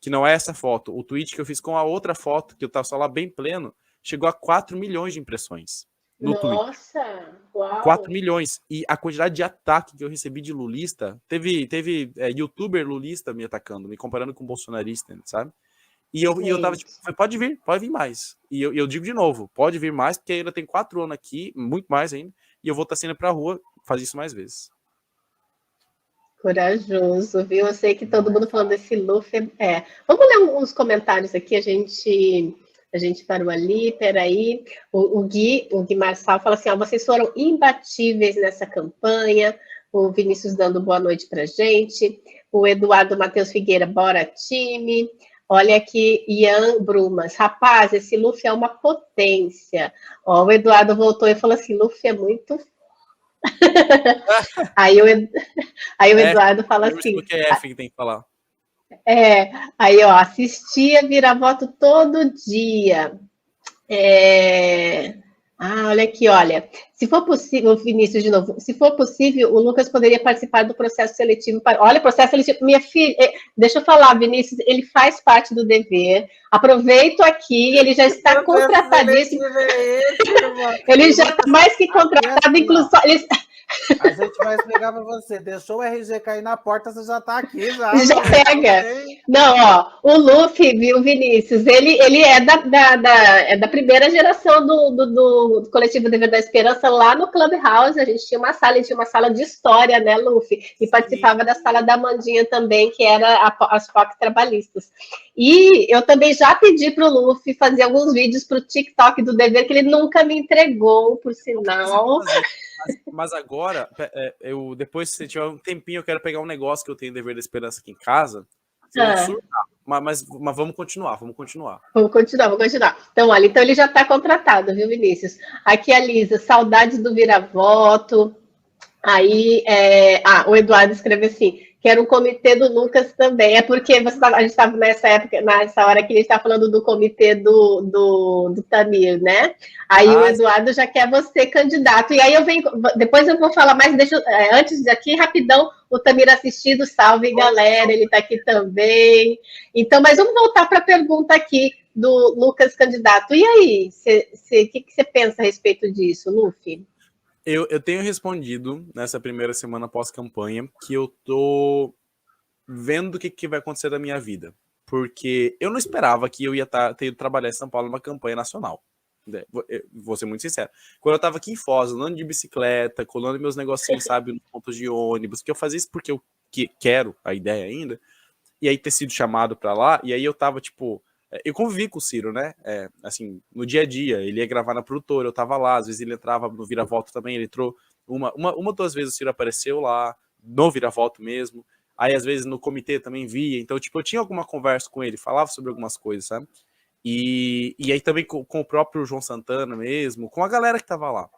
que não é essa foto, o tweet que eu fiz com a outra foto, que eu tava só lá bem pleno, chegou a 4 milhões de impressões. Nossa, uau. 4 milhões. E a quantidade de ataque que eu recebi de lulista, teve youtuber lulista me atacando, me comparando com bolsonarista, sabe? E eu tava tipo, pode vir mais. E eu digo de novo, pode vir mais, porque ainda tem 4 anos aqui, muito mais ainda, e eu vou estar saindo pra rua fazer isso mais vezes. Corajoso, viu? Eu sei que todo mundo falando desse Luffy. Vamos ler uns comentários aqui, a gente parou ali, peraí. O Gui Marçal fala assim, vocês foram imbatíveis nessa campanha. O Vinícius dando boa noite pra gente. O Eduardo Matheus Figueira, bora time. Olha aqui, Ian Brumas. Rapaz, esse Luffy é uma potência. Ó, o Eduardo voltou e falou assim: Luffy é muito. aí, o, aí o Eduardo fala assim: que é F que tem que falar. aí, ó, assistia Vira-Voto todo dia. Olha aqui, olha. Se for possível, Vinícius, de novo, se for possível, o Lucas poderia participar do processo seletivo. Olha, processo seletivo. Minha filha, deixa eu falar, Vinícius, ele faz parte do dever. Aproveito aqui, ele já está contratadíssimo. Ele já está mais que contratado, inclusive. A gente vai explicar para você. Deixou o RG cair na porta, você já está aqui. Já pega. Não, ó, o Luffy, viu, Vinícius? Ele é da primeira geração do coletivo Dever da Esperança lá no Clubhouse. A gente tinha uma sala de história, né, Luffy? E participava da sala da Mandinha também, que era as POC trabalhistas. E eu também já pedi para o Luffy fazer alguns vídeos para o TikTok do Dever, que ele nunca me entregou, por sinal. Mas agora, depois, se tiver um tempinho, eu quero pegar um negócio que eu tenho Dever da Esperança aqui em casa. Mas vamos continuar. Vamos continuar. Então, olha, ele já está contratado, viu, Vinícius? Aqui a Lisa, saudades do Vira-Voto. Aí, o Eduardo escreve assim: quero um comitê do Lucas também. É porque a gente estava nessa hora que a gente está falando do comitê do Tamir, né? Aí o Eduardo já quer você candidato. E aí depois eu vou falar mais, antes daqui, rapidão, o Tamir assistindo, salve galera, ele está aqui também. Então, mas vamos voltar para a pergunta aqui do Lucas candidato. E aí, o que você pensa a respeito disso, Luffy? Eu tenho respondido nessa primeira semana pós-campanha que eu tô vendo o que vai acontecer da minha vida. Porque eu não esperava que eu ia ter ido trabalhar em São Paulo numa campanha nacional. Vou ser muito sincero. Quando eu tava aqui em Foz, andando de bicicleta, colando meus negocinhos, sabe, nos pontos de ônibus, que eu fazia isso porque eu quero a ideia ainda, e aí ter sido chamado pra lá, e aí eu tava, tipo... Eu convivi com o Ciro, né? Assim, no dia a dia, ele ia gravar na produtora, eu tava lá, às vezes ele entrava no Vira-Voto também, ele entrou uma ou duas vezes o Ciro apareceu lá, no Vira-Voto mesmo, aí às vezes no comitê também via, então, tipo, eu tinha alguma conversa com ele, falava sobre algumas coisas, sabe? E aí também com o próprio João Santana mesmo, com a galera que tava lá.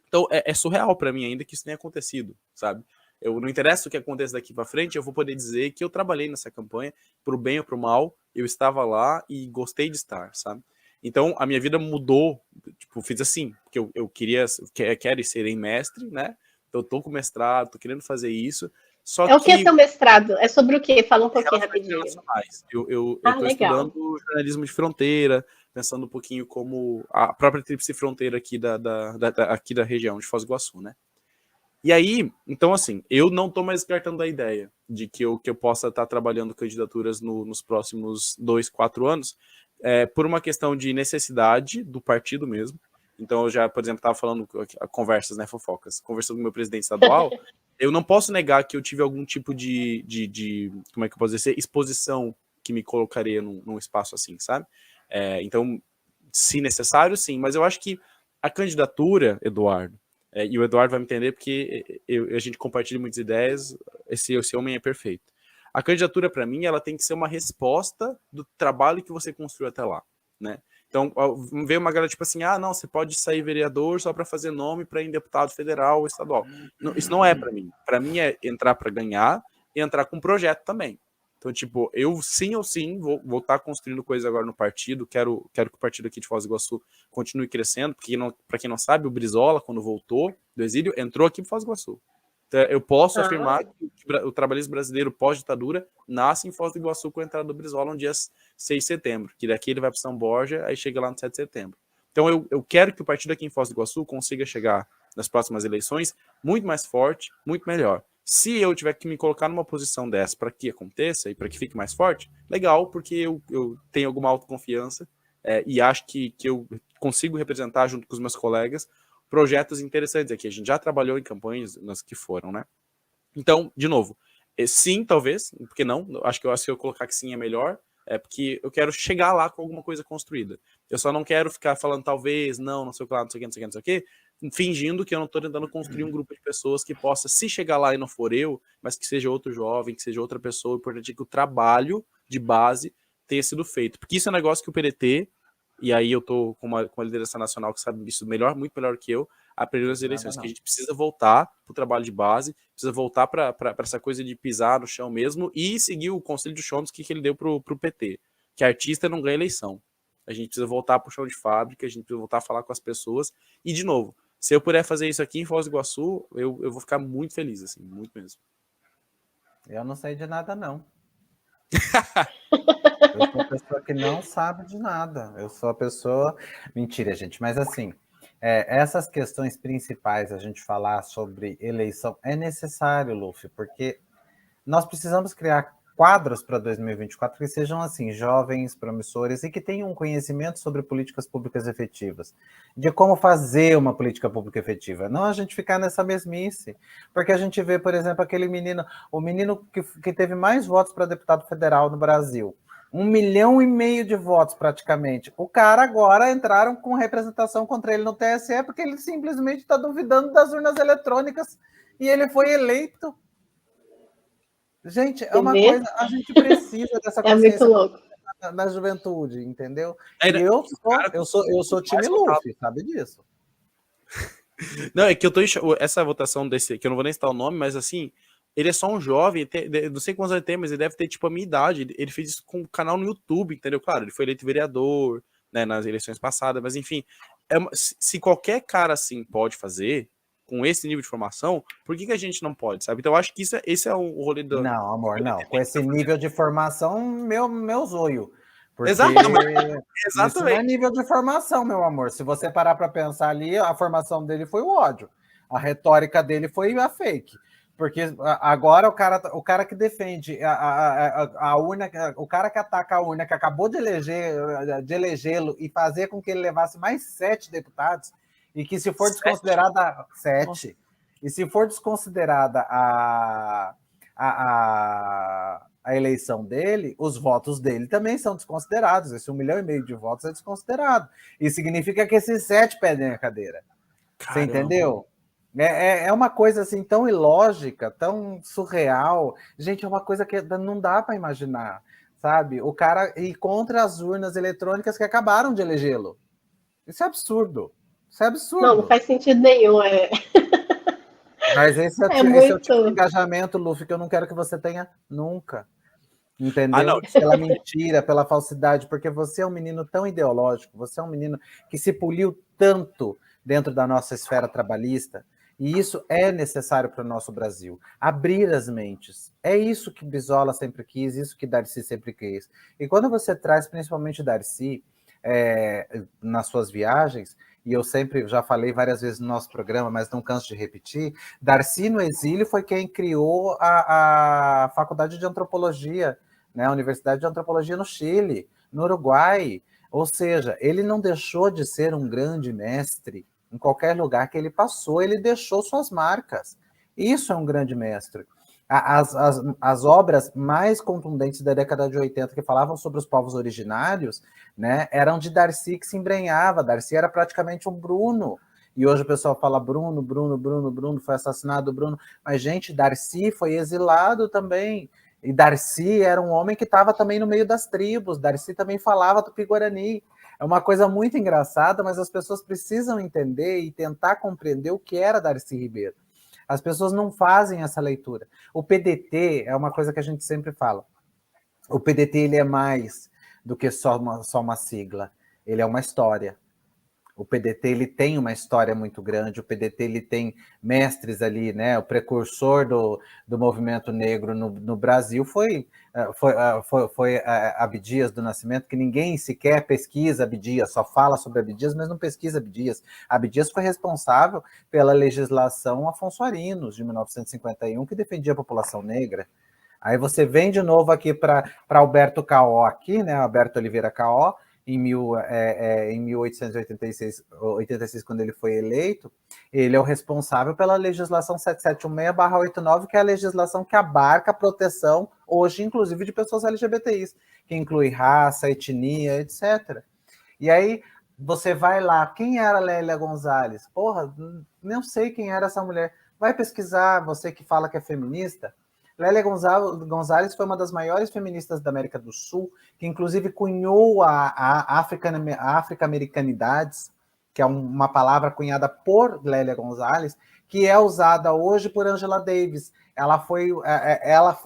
Então, é surreal pra mim ainda que isso tenha acontecido, sabe? Não interessa o que aconteça daqui para frente, eu vou poder dizer que eu trabalhei nessa campanha, pro bem ou pro mal, eu estava lá e gostei de estar, sabe? Então, a minha vida mudou, tipo, fiz assim, porque eu quero ser mestre, né? Então, eu tô com mestrado, tô querendo fazer isso, só o que é seu mestrado? É sobre o quê? Fala um pouquinho rapidinho. Eu tô estudando jornalismo de fronteira, pensando um pouquinho como a própria tríplice fronteira aqui aqui da região de Foz do Iguaçu, né? E aí, então assim, eu não tô mais descartando a ideia de que eu possa estar trabalhando candidaturas nos próximos 2, 4 anos, por uma questão de necessidade do partido mesmo. Então eu já, por exemplo, estava falando conversas, né, fofocas, conversando com o meu presidente estadual, eu não posso negar que eu tive algum tipo de como é que eu posso dizer, exposição que me colocaria num espaço assim, sabe? Então, se necessário, sim, mas eu acho que a candidatura, Eduardo, e o Eduardo vai me entender porque a gente compartilha muitas ideias, esse homem é perfeito. A candidatura, para mim, ela tem que ser uma resposta do trabalho que você construiu até lá, né? Então, veio uma galera tipo assim, não, você pode sair vereador só para fazer nome para ir em deputado federal ou estadual. Não, isso não é para mim. Para mim é entrar para ganhar e entrar com um projeto também. Então, tipo, eu sim ou sim vou estar construindo coisas agora no partido, quero que o partido aqui de Foz do Iguaçu continue crescendo, porque para quem não sabe, o Brizola, quando voltou do exílio, entrou aqui em Foz do Iguaçu. Então, eu posso afirmar que o trabalhismo brasileiro pós-ditadura nasce em Foz do Iguaçu com a entrada do Brizola no dia 6 de setembro, que daqui ele vai para São Borja, aí chega lá no 7 de setembro. Então, eu quero que o partido aqui em Foz do Iguaçu consiga chegar nas próximas eleições muito mais forte, muito melhor. Se eu tiver que me colocar numa posição dessa para que aconteça e para que fique mais forte, legal, porque eu tenho alguma autoconfiança e acho que eu consigo representar junto com os meus colegas projetos interessantes aqui. A gente já trabalhou em campanhas nas que foram, né? Então, de novo, sim, talvez, porque não? Acho que se eu colocar que sim é melhor, porque eu quero chegar lá com alguma coisa construída. Eu só não quero ficar falando talvez, não sei o que lá, não sei o que, não sei o que, não sei o que, fingindo que eu não estou tentando construir um grupo de pessoas que possa, se chegar lá e não for eu, mas que seja outro jovem, que seja outra pessoa. O importante é que o trabalho de base tenha sido feito. Porque isso é um negócio que o PDT, e aí eu tô com uma liderança nacional que sabe isso melhor, muito melhor que eu, aprendeu nas eleições, que a gente precisa voltar para o trabalho de base, precisa voltar para essa coisa de pisar no chão mesmo e seguir o conselho de Chomsky que ele deu pro PT, que artista não ganha eleição. A gente precisa voltar para o chão de fábrica, a gente precisa voltar a falar com as pessoas, e de novo, se eu puder fazer isso aqui em Foz do Iguaçu, eu vou ficar muito feliz, assim, muito mesmo. Eu não sei de nada, não. Eu sou a pessoa que não sabe de nada. Eu sou a pessoa... Mentira, gente, mas assim, essas questões principais, a gente falar sobre eleição, é necessário, Luffy, porque nós precisamos criar quadros para 2024 que sejam assim, jovens, promissores e que tenham um conhecimento sobre políticas públicas efetivas, de como fazer uma política pública efetiva, não a gente ficar nessa mesmice, porque a gente vê, por exemplo, aquele menino, o menino que teve mais votos para deputado federal no Brasil, 1,5 milhão de votos praticamente, o cara agora entraram com representação contra ele no TSE porque ele simplesmente está duvidando das urnas eletrônicas e ele foi eleito. Gente, é uma coisa, a gente precisa dessa consciência na juventude, entendeu? E eu sou time Luffy, sabe disso. Não, é que eu tô essa votação desse, que eu não vou nem citar o nome, mas assim, ele é só um jovem, não sei quantos anos ele tem, mas ele deve ter tipo a minha idade. Ele fez isso com um canal no YouTube, entendeu? Claro, ele foi eleito vereador, né, nas eleições passadas, mas enfim, se qualquer cara assim pode fazer, com esse nível de formação, por que a gente não pode, sabe? Então eu acho que esse é o rolê do... Não, amor, não. Com esse nível de formação, meu zoio. Porque Exatamente. Isso não é nível de formação, meu amor. Se você parar para pensar ali, a formação dele foi o ódio. A retórica dele foi a fake. Porque agora o cara que defende a urna, o cara que ataca a urna, que acabou de elegê-lo e fazer com que ele levasse mais 7 deputados, e que se for desconsiderada 7, e se for desconsiderada a eleição dele, os votos dele também são desconsiderados. Esse 1,5 milhão de votos é desconsiderado. Isso significa que esses 7 pedem a cadeira. Caramba. Você entendeu? É uma coisa assim tão ilógica, tão surreal. Gente, é uma coisa que não dá para imaginar, sabe? O cara ir contra as urnas eletrônicas que acabaram de elegê-lo. Isso é absurdo. Isso é absurdo. Não faz sentido nenhum. Mas esse é o tipo de engajamento, Luffy, que eu não quero que você tenha nunca. Entendeu? Pela mentira, pela falsidade, porque você é um menino tão ideológico, você é um menino que se poliu tanto dentro da nossa esfera trabalhista, e isso é necessário para o nosso Brasil. Abrir as mentes. É isso que Brizola sempre quis, isso que Darcy sempre quis. E quando você traz, principalmente Darcy, nas suas viagens, e eu sempre já falei várias vezes no nosso programa, mas não canso de repetir, Darcy no exílio foi quem criou a Faculdade de Antropologia, né, a Universidade de Antropologia no Chile, no Uruguai. Ou seja, ele não deixou de ser um grande mestre. Em qualquer lugar que ele passou, ele deixou suas marcas. Isso é um grande mestre. As obras mais contundentes da década de 80 que falavam sobre os povos originários, né, eram de Darcy, que se embrenhava. Darcy era praticamente um Bruno. E hoje o pessoal fala Bruno, foi assassinado, Bruno. Mas, gente, Darcy foi exilado também. E Darcy era um homem que estava também no meio das tribos. Darcy também falava tupi-guarani. É uma coisa muito engraçada, mas as pessoas precisam entender e tentar compreender o que era Darcy Ribeiro. As pessoas não fazem essa leitura. O PDT é uma coisa que a gente sempre fala. O PDT ele é mais do que só uma sigla. Ele é uma história. O PDT ele tem uma história muito grande. O PDT ele tem mestres ali, né? O precursor do movimento negro no Brasil foi Abdias do Nascimento, que ninguém sequer pesquisa Abdias, só fala sobre Abdias, mas não pesquisa Abdias. Abdias foi responsável pela legislação Afonso Arinos, de 1951, que defendia a população negra. Aí você vem de novo aqui para Alberto Caó, aqui, né? Alberto Oliveira Caó, em 1886, quando ele foi eleito, ele é o responsável pela legislação 7716/89, que é a legislação que abarca a proteção, hoje, inclusive, de pessoas LGBTIs, que inclui raça, etnia, etc. E aí, você vai lá, quem era Lélia Gonzalez? Porra, não sei quem era essa mulher. Vai pesquisar, você que fala que é feminista. Lélia Gonzalez foi uma das maiores feministas da América do Sul, que inclusive cunhou a Africa-Americanidades, que é uma palavra cunhada por Lélia Gonzalez, que é usada hoje por Angela Davis. Ela foi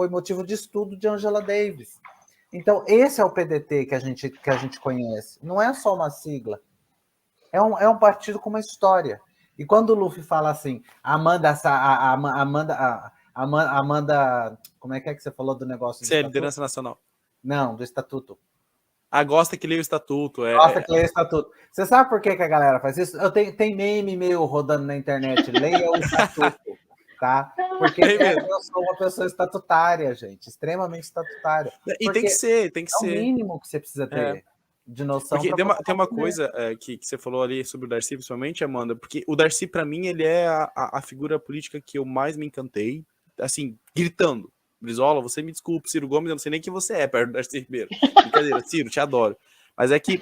motivo de estudo de Angela Davis. Então, esse é o PDT que a gente conhece. Não é só uma sigla. É um partido com uma história. E quando o Luffy fala assim, Amanda, como é que você falou do negócio do Você é estatuto? liderança nacional. Não, do estatuto. Gosta que leia o estatuto. Gosta que leia o estatuto. Você sabe por que a galera faz isso? Tem meme meu rodando na internet. Leia o estatuto, tá? Porque eu sou uma pessoa estatutária, gente. Extremamente estatutária. E tem que ser. É o mínimo que você precisa ter. De noção. Porque tem uma coisa que você falou ali sobre o Darcy, principalmente, Amanda, porque o Darcy, para mim, ele é a figura política que eu mais me encantei, assim, gritando. Brizola, você me desculpe, Ciro Gomes, eu não sei nem quem você é perto do Darcy Ribeiro. Brincadeira, Ciro, te adoro. Mas é que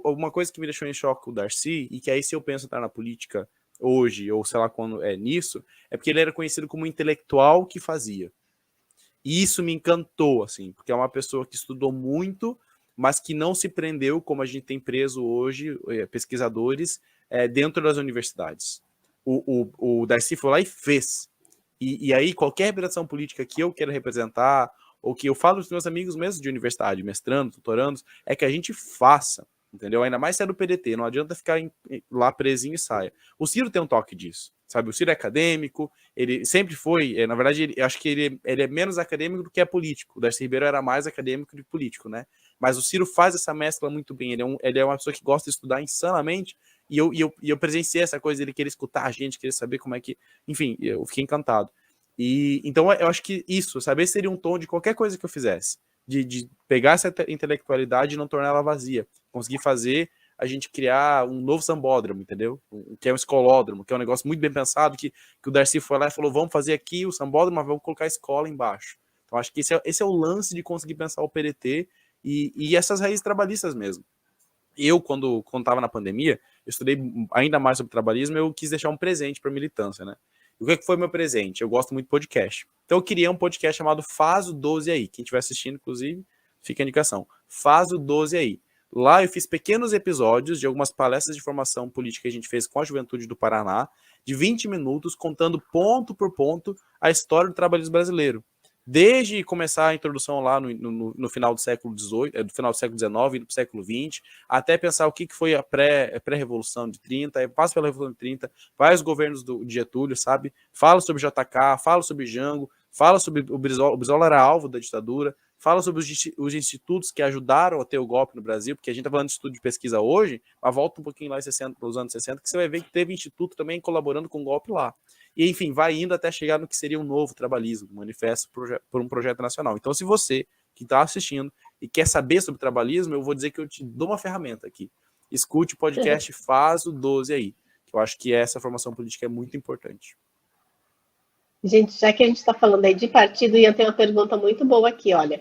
uma coisa que me deixou em choque o Darcy, e que aí se eu penso estar na política hoje, ou sei lá quando é nisso, é porque ele era conhecido como um intelectual que fazia. E isso me encantou, assim, porque é uma pessoa que estudou muito, mas que não se prendeu, como a gente tem preso hoje, pesquisadores, dentro das universidades. O Darcy foi lá e fez. E aí, qualquer representação política que eu quero representar, ou que eu falo dos meus amigos mesmo de universidade, mestrando, doutorandos, é que a gente faça, entendeu? Ainda mais se é do PDT, não adianta ficar lá presinho e saia. O Ciro tem um toque disso, sabe? O Ciro é acadêmico, ele sempre foi, na verdade, eu acho que ele é menos acadêmico do que é político. O Darcy Ribeiro era mais acadêmico do que político, né? Mas o Ciro faz essa mescla muito bem. Ele é uma pessoa que gosta de estudar insanamente, e eu presenciei essa coisa dele querer escutar a gente, querer saber como é que... Enfim, eu fiquei encantado. Então eu acho que isso, saber seria um tom de qualquer coisa que eu fizesse. De pegar essa intelectualidade e não torná-la vazia. Conseguir fazer a gente criar um novo sambódromo, entendeu? Que é um escolódromo, que é um negócio muito bem pensado, que o Darcy foi lá e falou, vamos fazer aqui o sambódromo, mas vamos colocar a escola embaixo. Então acho que esse é o lance de conseguir pensar o PDT e essas raízes trabalhistas mesmo. Eu, quando estava na pandemia, eu estudei ainda mais sobre trabalhismo, eu quis deixar um presente para a militância, né? E o que foi meu presente? Eu gosto muito de podcast. Então eu queria um podcast chamado Faz o 12 aí. Quem estiver assistindo, inclusive, fica a indicação. Faz o 12 aí. Lá eu fiz pequenos episódios de algumas palestras de formação política que a gente fez com a juventude do Paraná, de 20 minutos, contando ponto por ponto a história do trabalhismo brasileiro. Desde começar a introdução lá no final do século XVIII, do final do século XIX, indo para o século XX, até pensar o que foi a pré-revolução de 30, passa pela Revolução de 30, vai os governos de Getúlio, sabe? Fala sobre JK, fala sobre Jango, fala sobre o Brizola era alvo da ditadura, fala sobre os institutos que ajudaram a ter o golpe no Brasil, porque a gente está falando de estudo de pesquisa hoje, mas volta um pouquinho lá nos anos 60, que você vai ver que teve instituto também colaborando com o golpe lá. E, enfim, vai indo até chegar no que seria um novo trabalhismo, um manifesto por um projeto nacional. Então, se você que está assistindo e quer saber sobre trabalhismo, eu vou dizer que eu te dou uma ferramenta aqui. Escute o podcast Faz o 12 aí, que eu acho que essa formação política é muito importante. Gente, já que a gente está falando aí de partido, e eu tenho uma pergunta muito boa aqui, olha.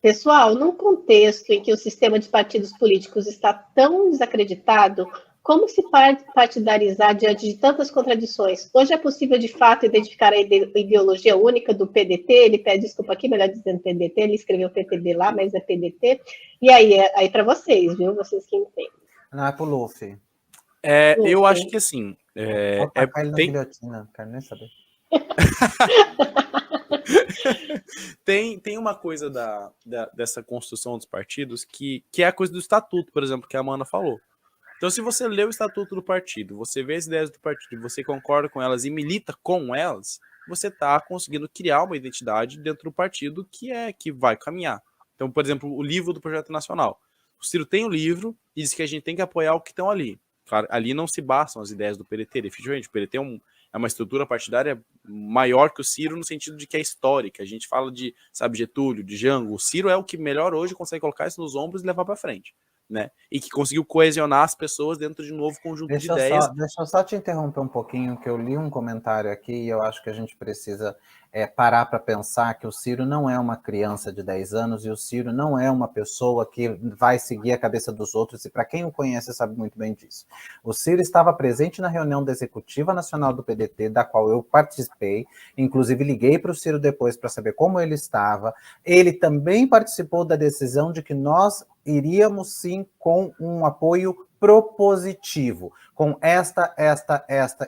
Pessoal, num contexto em que o sistema de partidos políticos está tão desacreditado, como se partidarizar diante de tantas contradições? Hoje é possível, de fato, identificar a ideologia única do PDT? Ele pede desculpa aqui, melhor dizendo PDT, ele escreveu PTB lá, mas é PDT. E aí para vocês, viu? Vocês que entendem. Não, é pro Luffy. Eu acho que assim... ele na guilhotina, quero nem saber. Tem uma coisa dessa construção dos partidos que é a coisa do estatuto, por exemplo, que a Amanda falou. Então, se você lê o estatuto do partido, você vê as ideias do partido, você concorda com elas e milita com elas, você está conseguindo criar uma identidade dentro do partido que vai caminhar. Então, por exemplo, o livro do Projeto Nacional. O Ciro tem o livro e diz que a gente tem que apoiar o que estão ali. Claro, ali não se bastam as ideias do PDT, definitivamente. O PDT é uma estrutura partidária maior que o Ciro no sentido de que é histórica. A gente fala de, sabe, Getúlio, de Jango. O Ciro é o que melhor hoje consegue colocar isso nos ombros e levar para frente. né? E que conseguiu coesionar as pessoas dentro de um novo conjunto de ideias. Deixa eu só te interromper um pouquinho, que eu li um comentário aqui e eu acho que a gente precisa parar para pensar que o Ciro não é uma criança de 10 anos e o Ciro não é uma pessoa que vai seguir a cabeça dos outros, e para quem o conhece sabe muito bem disso. O Ciro estava presente na reunião da Executiva Nacional do PDT, da qual eu participei, inclusive liguei para o Ciro depois para saber como ele estava. Ele também participou da decisão de que nós iríamos sim com um apoio propositivo, com esta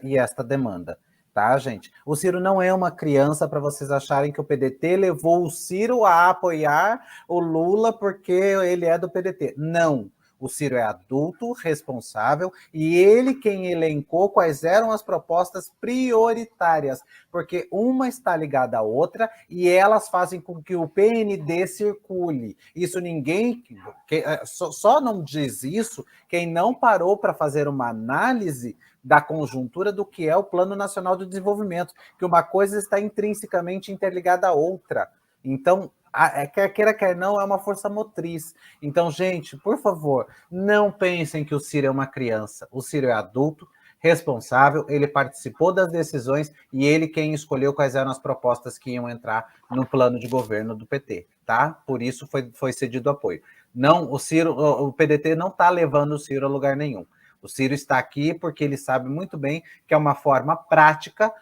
e esta demanda. Tá, gente? O Ciro não é uma criança para vocês acharem que o PDT levou o Ciro a apoiar o Lula porque ele é do PDT. Não. O Ciro é adulto, responsável, e ele quem elencou quais eram as propostas prioritárias, porque uma está ligada à outra e elas fazem com que o PND circule. Isso ninguém... Só não diz isso quem não parou para fazer uma análise da conjuntura do que é o Plano Nacional de Desenvolvimento, que uma coisa está intrinsecamente interligada à outra. Então, quer queira, quer não, é uma força motriz. Então, gente, por favor, não pensem que o Ciro é uma criança. O Ciro é adulto, responsável, ele participou das decisões e ele quem escolheu quais eram as propostas que iam entrar no plano de governo do PT, tá? Por isso foi cedido apoio. Não, o PDT não está levando o Ciro a lugar nenhum. O Ciro está aqui porque ele sabe muito bem que é uma forma prática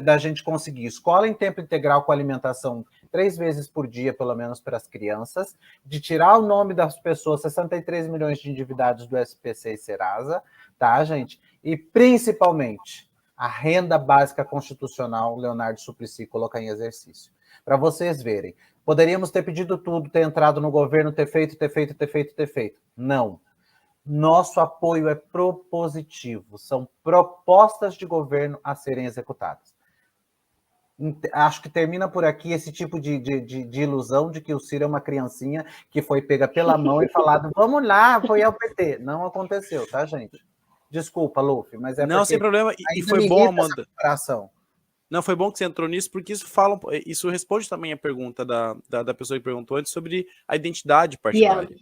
da gente conseguir escola em tempo integral com alimentação 3 vezes por dia, pelo menos para as crianças, de tirar o nome das pessoas, 63 milhões de endividados do SPC e Serasa, tá, gente? E, principalmente, a renda básica constitucional, Leonardo Suplicy colocar em exercício. Para vocês verem, poderíamos ter pedido tudo, ter entrado no governo, ter feito. Não. Nosso apoio é propositivo, são propostas de governo a serem executadas. Acho que termina por aqui esse tipo de ilusão de que o Ciro é uma criancinha que foi pega pela mão e falado, vamos lá, apoiar o PT. Não aconteceu, tá, gente? Desculpa, Luffy, mas é não, sem problema. E foi bom, Amanda. Não, foi bom que você entrou nisso, porque isso responde também a pergunta da pessoa que perguntou antes sobre a identidade partidária.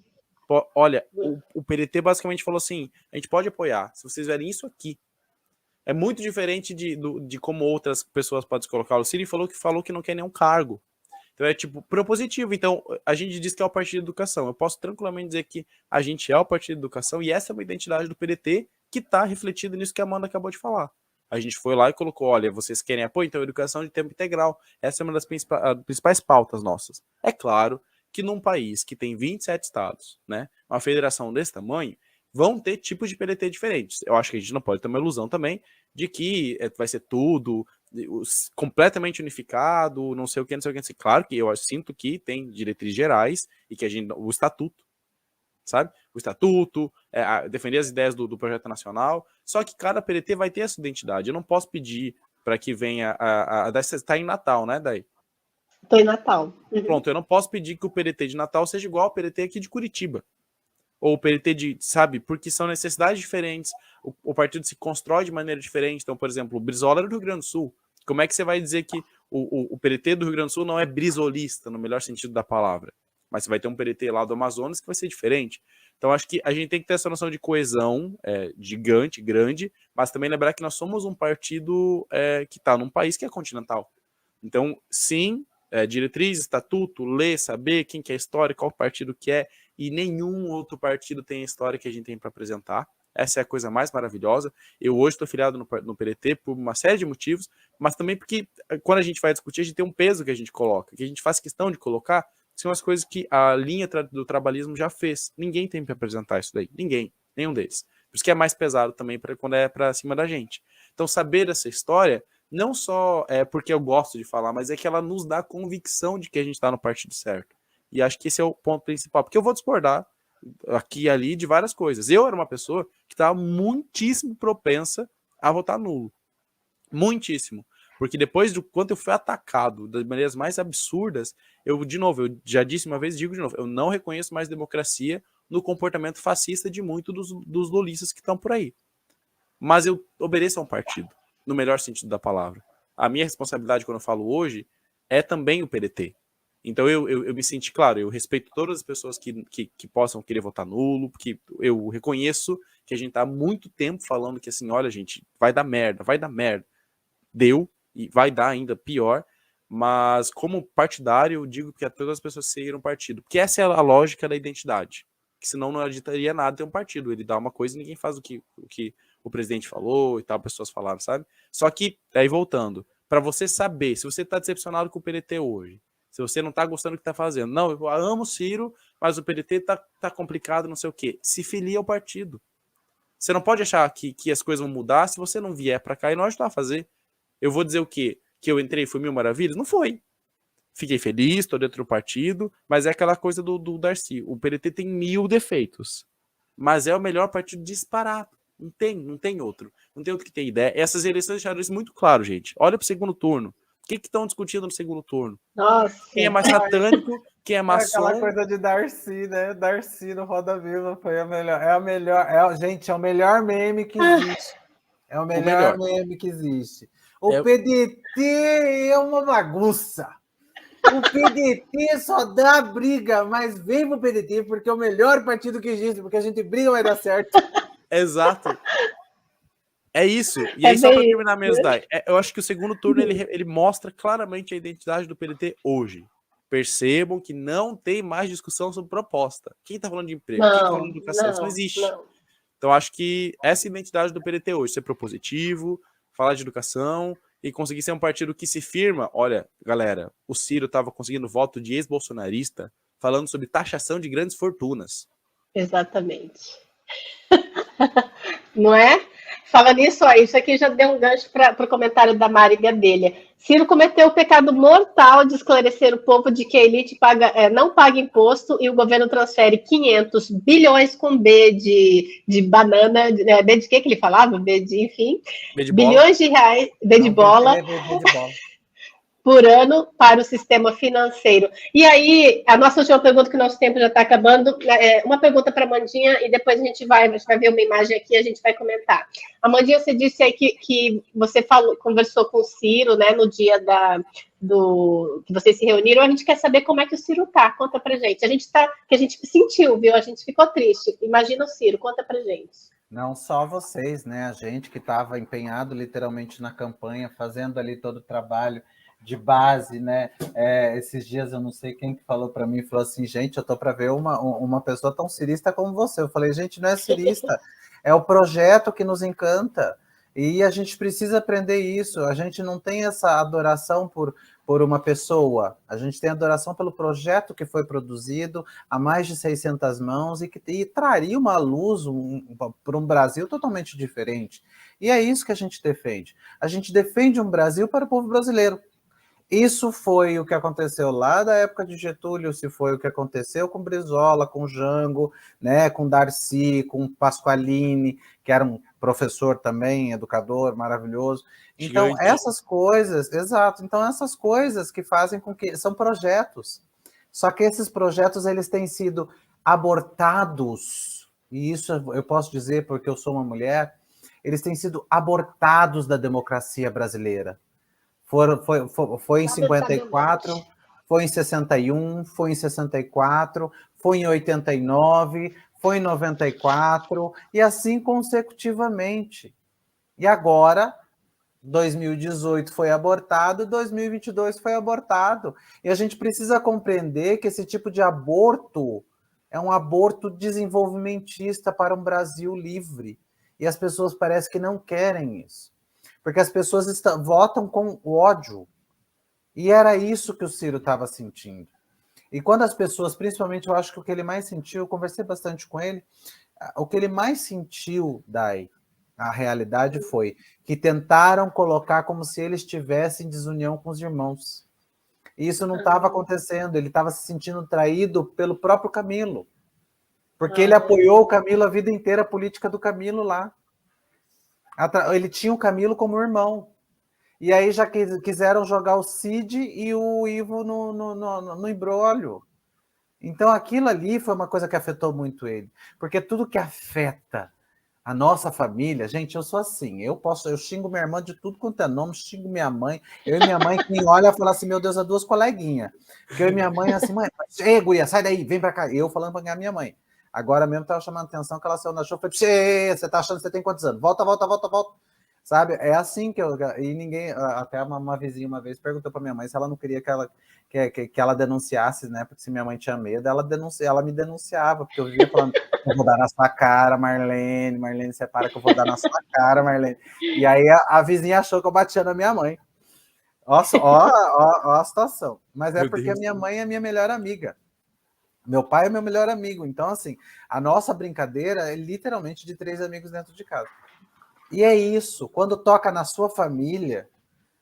Olha, o PDT basicamente falou assim, a gente pode apoiar, se vocês verem isso aqui. É muito diferente de como outras pessoas podem se colocar. O Ciro falou que não quer nenhum cargo. Então é tipo propositivo. Então a gente diz que é o Partido de Educação. Eu posso tranquilamente dizer que a gente é o Partido de Educação e essa é uma identidade do PDT que está refletida nisso que a Amanda acabou de falar. A gente foi lá e colocou, olha, vocês querem apoio? Então educação de tempo integral. Essa é uma das principais pautas nossas. É claro que num país que tem 27 estados, né, uma federação desse tamanho, vão ter tipos de PDT diferentes. Eu acho que a gente não pode ter uma ilusão também de que vai ser tudo completamente unificado, não sei o que. Claro que eu sinto que tem diretrizes gerais e que o estatuto, sabe? O estatuto, defender as ideias do projeto nacional, só que cada PDT vai ter essa identidade. Eu não posso pedir para que venha você está em Natal, né, Day? Estou em Natal. Pronto, eu não posso pedir que o PDT de Natal seja igual ao PDT aqui de Curitiba. Ou o PDT sabe, porque são necessidades diferentes, o partido se constrói de maneira diferente. Então, por exemplo, o Brizola era do Rio Grande do Sul. Como é que você vai dizer que o PDT do Rio Grande do Sul não é brizolista, no melhor sentido da palavra? Mas você vai ter um PDT lá do Amazonas que vai ser diferente. Então, acho que a gente tem que ter essa noção de coesão gigante, grande, mas também lembrar que nós somos um partido que está num país que é continental. Então, sim, diretriz, estatuto, ler, saber quem que é a história, qual partido que é, e nenhum outro partido tem a história que a gente tem para apresentar. Essa é a coisa mais maravilhosa. Eu hoje estou filiado no PDT por uma série de motivos, mas também porque quando a gente vai discutir, a gente tem um peso que a gente coloca, que a gente faz questão de colocar, são as coisas que a linha do trabalhismo já fez. Ninguém tem para apresentar isso daí. Ninguém. Nenhum deles. Por isso que é mais pesado também quando é para cima da gente. Então, saber essa história, não só é porque eu gosto de falar, mas é que ela nos dá a convicção de que a gente está no partido certo. E acho que esse é o ponto principal. Porque eu vou discordar aqui e ali de várias coisas. Eu era uma pessoa que estava muitíssimo propensa a votar nulo. Muitíssimo. Porque depois do quanto eu fui atacado das maneiras mais absurdas, eu já disse uma vez, digo de novo, eu não reconheço mais democracia no comportamento fascista de muitos dos lulistas que estão por aí. Mas eu obedeço a um partido, no melhor sentido da palavra. A minha responsabilidade, quando eu falo hoje, é também o PDT. Então eu me senti, claro, eu respeito todas as pessoas que possam querer votar nulo, porque eu reconheço que a gente tá há muito tempo falando que assim, olha gente, vai dar merda, deu, e vai dar ainda pior, mas como partidário eu digo que todas as pessoas seguiram um partido, porque essa é a lógica da identidade, que senão não adiantaria nada ter um partido, ele dá uma coisa e ninguém faz o que o presidente falou e tal, pessoas falaram, sabe? Só que, aí voltando, para você saber, se você tá decepcionado com o PDT hoje, se você não tá gostando do que tá fazendo, não, eu amo o Ciro, mas o PDT tá complicado, não sei o quê, se filia ao partido. Você não pode achar que as coisas vão mudar se você não vier para cá e não ajudar a fazer. Eu vou dizer o quê? Que eu entrei e foi mil maravilhas? Não foi. Fiquei feliz, estou dentro do partido, mas é aquela coisa do Darcy. O PDT tem 1000 defeitos, mas é o melhor partido disparado. Não tem outro. Não tem outro que tem ideia. Essas eleições deixaram isso muito claro, gente. Olha para o segundo turno. O que estão discutindo no segundo turno? Nossa. Quem é mais satânico, quem é maçom. Aquela coisa de Darcy, né? Darcy no Roda Viva foi a melhor. Gente, é o melhor meme que existe. É o melhor meme que existe. O PDT é uma bagunça. O PDT só dá briga, mas vem pro PDT porque é o melhor partido que existe, porque a gente briga vai dar certo. Exato. É isso. E aí, só para terminar mesmo, Dai, eu acho que o segundo turno ele mostra claramente a identidade do PDT hoje. Percebam que não tem mais discussão sobre proposta. Quem tá falando de emprego? Quem tá falando de educação? Isso não existe. Então, acho que essa identidade do PDT hoje, ser propositivo, falar de educação e conseguir ser um partido que se firma. Olha, galera, o Ciro estava conseguindo voto de ex-bolsonarista falando sobre taxação de grandes fortunas. Exatamente. Não é? Fala nisso, ó, isso aqui já deu um gancho para o comentário da Mari Gadelha. Ciro cometeu o pecado mortal de esclarecer o povo de que a elite não paga imposto e o governo transfere 500 bilhões com B de banana, B de que ele falava? B de, enfim, bilhões de reais, B de bola. Por ano para o sistema financeiro. E aí, a nossa última pergunta, que o nosso tempo já está acabando, uma pergunta para a Mandinha, e depois a gente vai ver uma imagem aqui e a gente vai comentar. Amandinha, você disse aí que você conversou com o Ciro, né, no dia que vocês se reuniram. A gente quer saber como é que o Ciro está. Conta para gente. Que a gente sentiu, viu? A gente ficou triste. Imagina o Ciro, conta para gente. Não só vocês, né? A gente que estava empenhado literalmente na campanha, fazendo ali todo o trabalho de base, né? Esses dias eu não sei quem que falou para mim, falou assim, gente, eu tô para ver uma pessoa tão cirista como você. Eu falei, gente, não é cirista, é o projeto que nos encanta. E a gente precisa aprender isso. A gente não tem essa adoração por uma pessoa. A gente tem adoração pelo projeto que foi produzido a mais de 600 mãos e traria uma luz para um Brasil totalmente diferente. E é isso que a gente defende. A gente defende um Brasil para o povo brasileiro. Isso foi o que aconteceu lá da época de Getúlio, se foi o que aconteceu com Brizola, com Jango, né, com Darcy, com Pasqualini, que era um professor também, educador maravilhoso. Então, essas coisas, exato, então essas coisas que fazem com que são projetos. Só que esses projetos eles têm sido abortados, e isso eu posso dizer porque eu sou uma mulher, eles têm sido abortados da democracia brasileira. Foi em 54, foi em 61, foi em 64, foi em 89, foi em 94, e assim consecutivamente. E agora, 2018 foi abortado, 2022 foi abortado. E a gente precisa compreender que esse tipo de aborto é um aborto desenvolvimentista para um Brasil livre. E as pessoas parecem que não querem isso. Porque as pessoas votam com ódio. E era isso que o Ciro estava sentindo. E quando as pessoas, principalmente, eu acho que o que ele mais sentiu, eu conversei bastante com ele, o que ele mais sentiu, Dai, a realidade foi que tentaram colocar como se ele estivesse em desunião com os irmãos. E isso não estava acontecendo, ele estava se sentindo traído pelo próprio Camilo. Porque ele apoiou o Camilo a vida inteira, a política do Camilo lá. Ele tinha o Camilo como irmão. E aí já quiseram jogar o Cid e o Ivo no imbróglio. Então aquilo ali foi uma coisa que afetou muito ele. Porque tudo que afeta A nossa família, gente, eu sou assim, eu xingo minha irmã de tudo quanto é nome, xingo minha mãe, eu e minha mãe, quem olha fala assim, meu Deus, é duas coleguinhas. Porque eu e minha mãe assim, mãe, ei, guria, sai daí, vem pra cá. Eu falando pra minha mãe. Agora mesmo tava chamando atenção que ela saiu na show, falei, você tá achando que você tem quantos anos? Volta. Sabe? É assim que eu... E ninguém... Até uma vizinha uma vez perguntou pra minha mãe se ela não queria que ela denunciasse, né? Porque se minha mãe tinha medo, ela me denunciava, porque eu vivia falando, eu vou dar na sua cara, Marlene, separa que eu vou dar na sua cara, Marlene. E aí a vizinha achou que eu batia na minha mãe. Ó a situação. Mas é porque a minha mãe é minha melhor amiga. Meu pai é meu melhor amigo. Então, assim, a nossa brincadeira é literalmente de 3 amigos dentro de casa. E é isso. Quando toca na sua família,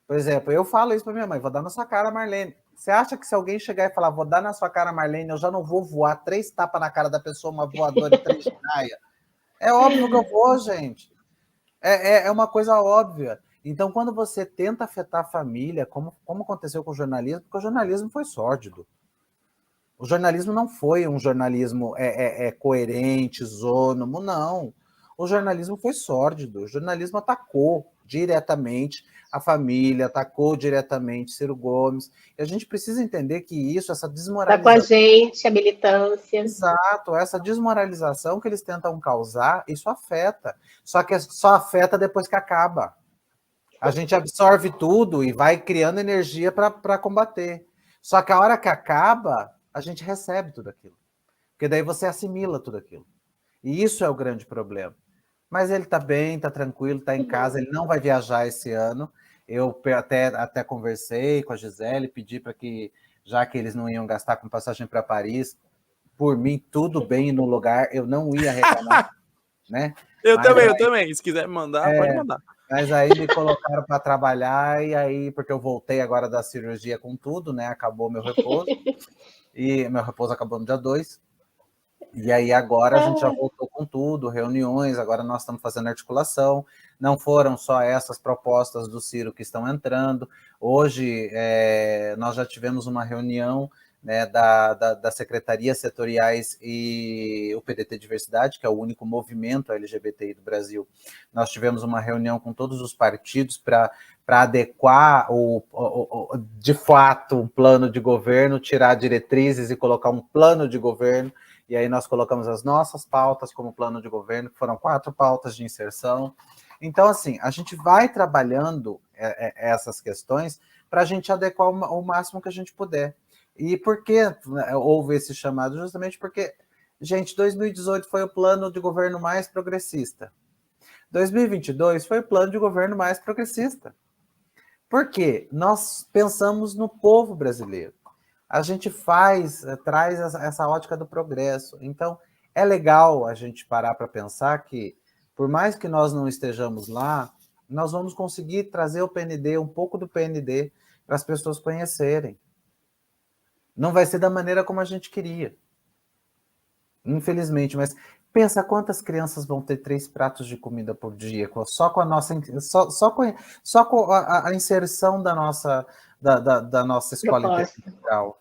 por exemplo, eu falo isso pra minha mãe, vou dar na sua cara, Marlene. Você acha que se alguém chegar e falar, vou dar na sua cara, Marlene, eu já não vou voar 3 tapas na cara da pessoa, uma voadora e 3 de raia? É óbvio que eu vou, gente. É uma coisa óbvia. Então, quando você tenta afetar a família, como aconteceu com o jornalismo, porque o jornalismo foi sórdido. O jornalismo não foi um jornalismo coerente, isônomo, não. O jornalismo foi sórdido. O jornalismo atacou diretamente a família, atacou diretamente Ciro Gomes. E a gente precisa entender que isso, essa desmoralização... Tá com a gente, a militância. Exato, essa desmoralização que eles tentam causar, isso afeta. Só que só afeta depois que acaba. A gente absorve tudo e vai criando energia para combater. Só que a hora que acaba, a gente recebe tudo aquilo. Porque daí você assimila tudo aquilo. E isso é o grande problema. Mas ele está bem, está tranquilo, está em casa, ele não vai viajar esse ano. Eu até conversei com a Gisele, pedi para que, já que eles não iam gastar com passagem para Paris, por mim, tudo bem no lugar, eu não ia reclamar. Né? Eu também. Se quiser me mandar, pode mandar. Mas aí me colocaram para trabalhar, e aí, porque eu voltei agora da cirurgia com tudo, né? Acabou meu repouso. E meu repouso acabou no dia 2. E aí agora a gente já voltou com tudo, reuniões, agora nós estamos fazendo articulação. Não foram só essas propostas do Ciro que estão entrando. Hoje nós já tivemos uma reunião, né, da Secretarias Setoriais e o PDT Diversidade, que é o único movimento LGBTI do Brasil. Nós tivemos uma reunião com todos os partidos para adequar, de fato, um plano de governo, tirar diretrizes e colocar um plano de governo. E aí nós colocamos as nossas pautas como plano de governo, que foram 4 pautas de inserção. Então, assim, a gente vai trabalhando essas questões para a gente adequar o máximo que a gente puder. E por que houve esse chamado? Justamente porque, gente, 2018 foi o plano de governo mais progressista. 2022 foi o plano de governo mais progressista. Por quê? Nós pensamos no povo brasileiro. A gente traz essa ótica do progresso. Então, é legal a gente parar para pensar que, por mais que nós não estejamos lá, nós vamos conseguir trazer o PND, um pouco do PND, para as pessoas conhecerem. Não vai ser da maneira como a gente queria. Infelizmente, mas pensa quantas crianças vão ter 3 pratos de comida por dia, só com a nossa com a inserção da nossa escola integral.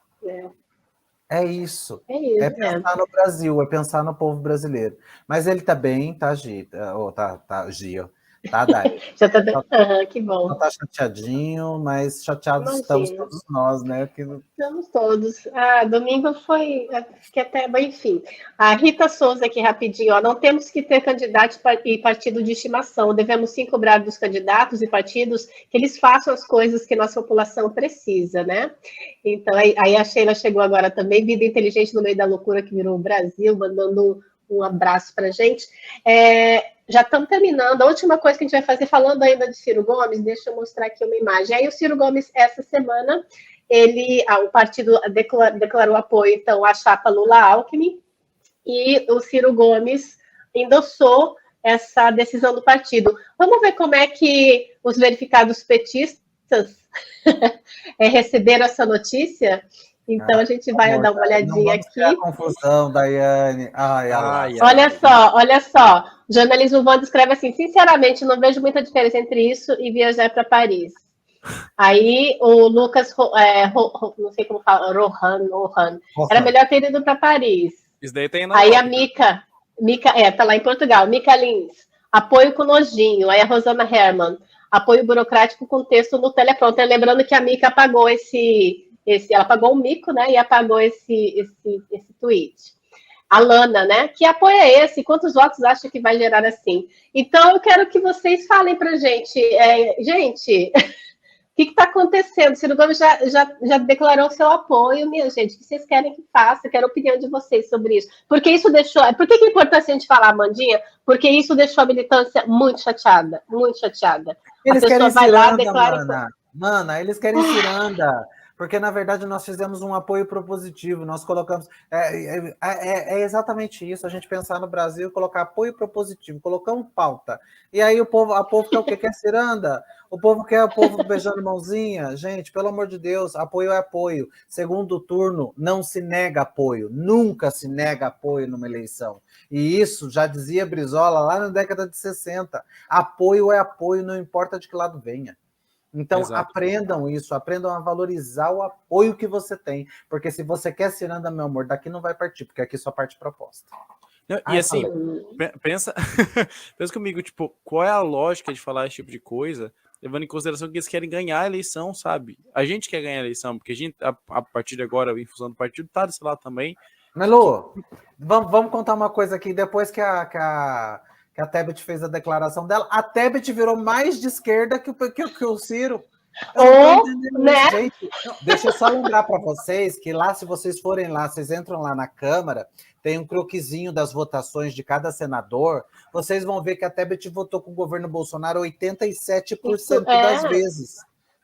É isso. É pensar no Brasil, é pensar no povo brasileiro. Mas ele tá bem, tá, Gi? Tá, Gi, tá, Dai? Já tá... que bom. Não tá chateadinho, mas chateados estamos todos nós, né? Estamos todos. Domingo foi... que até... Enfim. A Rita Souza aqui, rapidinho. Não temos que ter candidatos e partido de estimação. Devemos sim cobrar dos candidatos e partidos que eles façam as coisas que nossa população precisa, né? Então, aí a Sheila chegou agora também. Vida inteligente no meio da loucura que virou o Brasil, mandando um abraço para a gente. Já estamos terminando. A última coisa que a gente vai fazer, falando ainda de Ciro Gomes, deixa eu mostrar aqui uma imagem. Aí o Ciro Gomes, essa semana, o partido declarou apoio, então, à chapa Lula-Alckmin, e o Ciro Gomes endossou essa decisão do partido. Vamos ver como é que os verificados petistas receberam essa notícia? Então, a gente vai dar uma olhadinha aqui. Não confusão, Daiane. Olha só. O jornalismo Wanda escreve assim: sinceramente, não vejo muita diferença entre isso e viajar para Paris. Aí o Lucas, não sei como fala, Rohan, era melhor ter ido para Paris. Isso daí tem na Aí a Mica, tá lá em Portugal, Mica Lins. Apoio com nojinho. Aí a Rosana Herman. Apoio burocrático com texto no teleprompter. Lembrando que a Mica apagou ela apagou o mico, né? E apagou esse tweet. A Lana, né? Que apoio é esse? Quantos votos acha que vai gerar assim? Então, eu quero que vocês falem pra gente. Gente, o que está acontecendo? Ciro Gomes já declarou seu apoio, minha gente. O que vocês querem que faça? Eu quero a opinião de vocês sobre isso. Porque isso deixou. Por que é importante a gente falar, Amandinha? Porque isso deixou a militância muito chateada. Muito chateada. Eles a pessoa querem vai lá, ciranda, declara. Mana, eles querem ciranda. Porque, na verdade, nós fizemos um apoio propositivo, nós colocamos. É exatamente isso, a gente pensar no Brasil, colocar apoio propositivo, colocamos pauta. E aí a povo quer o quê? Quer ciranda? O povo quer o povo beijando mãozinha? Gente, pelo amor de Deus, apoio é apoio. Segundo turno, não se nega apoio. Nunca se nega apoio numa eleição. E isso já dizia Brizola lá na década de 60. Apoio é apoio, não importa de que lado venha. Então, Exato. aprendam isso, aprendam a valorizar o apoio que você tem. Porque se você quer ciranda, meu amor, daqui não vai partir, porque aqui só parte proposta. E assim, pensa comigo, tipo, qual é a lógica de falar esse tipo de coisa, levando em consideração que eles querem ganhar a eleição, sabe? A gente quer ganhar a eleição, porque a gente, a partir de agora, em função do partido, tá desse lado também. Melu, vamos contar uma coisa aqui. Depois que a Tebet fez a declaração dela, a Tebet virou mais de esquerda que o Ciro. Né? Gente, deixa eu só lembrar para vocês que lá, se vocês forem lá, vocês entram lá na Câmara, tem um croquisinho das votações de cada senador, vocês vão ver que a Tebet votou com o governo Bolsonaro 87% das vezes,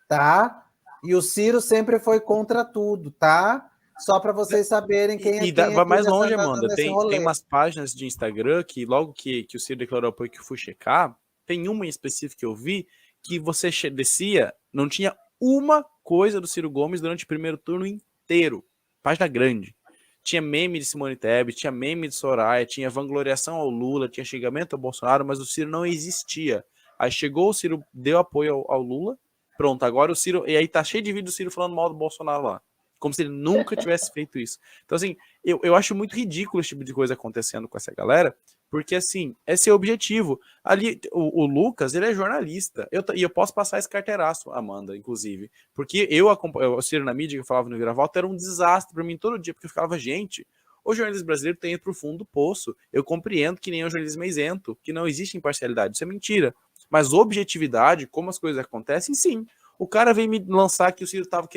tá? E o Ciro sempre foi contra tudo, tá? Só para vocês saberem quem vai mais longe, Amanda. Tem umas páginas de Instagram que logo que o Ciro declarou apoio, que eu fui checar, tem uma em específico que eu vi, que você descia, não tinha uma coisa do Ciro Gomes durante o primeiro turno inteiro. Página grande. Tinha meme de Simone Tebet, tinha meme de Soraya, tinha vangloriação ao Lula, tinha xingamento ao Bolsonaro, mas o Ciro não existia. Aí chegou o Ciro, deu apoio ao Lula, pronto, agora o Ciro... E aí tá cheio de vídeo do Ciro falando mal do Bolsonaro lá. Como se ele nunca tivesse feito isso. Então, assim, eu acho muito ridículo esse tipo de coisa acontecendo com essa galera, porque, assim, esse é o objetivo. Ali, o Lucas, ele é jornalista. E eu posso passar esse carteiraço, Amanda, inclusive. Porque o Ciro na mídia, que eu falava no Viravolta, era um desastre para mim todo dia, porque eu ficava, gente, o jornalismo brasileiro tem ido pro fundo do poço. Eu compreendo que nem o jornalismo é isento, que não existe imparcialidade. Isso é mentira. Mas objetividade, como as coisas acontecem, sim. O cara veio me lançar que o Ciro estava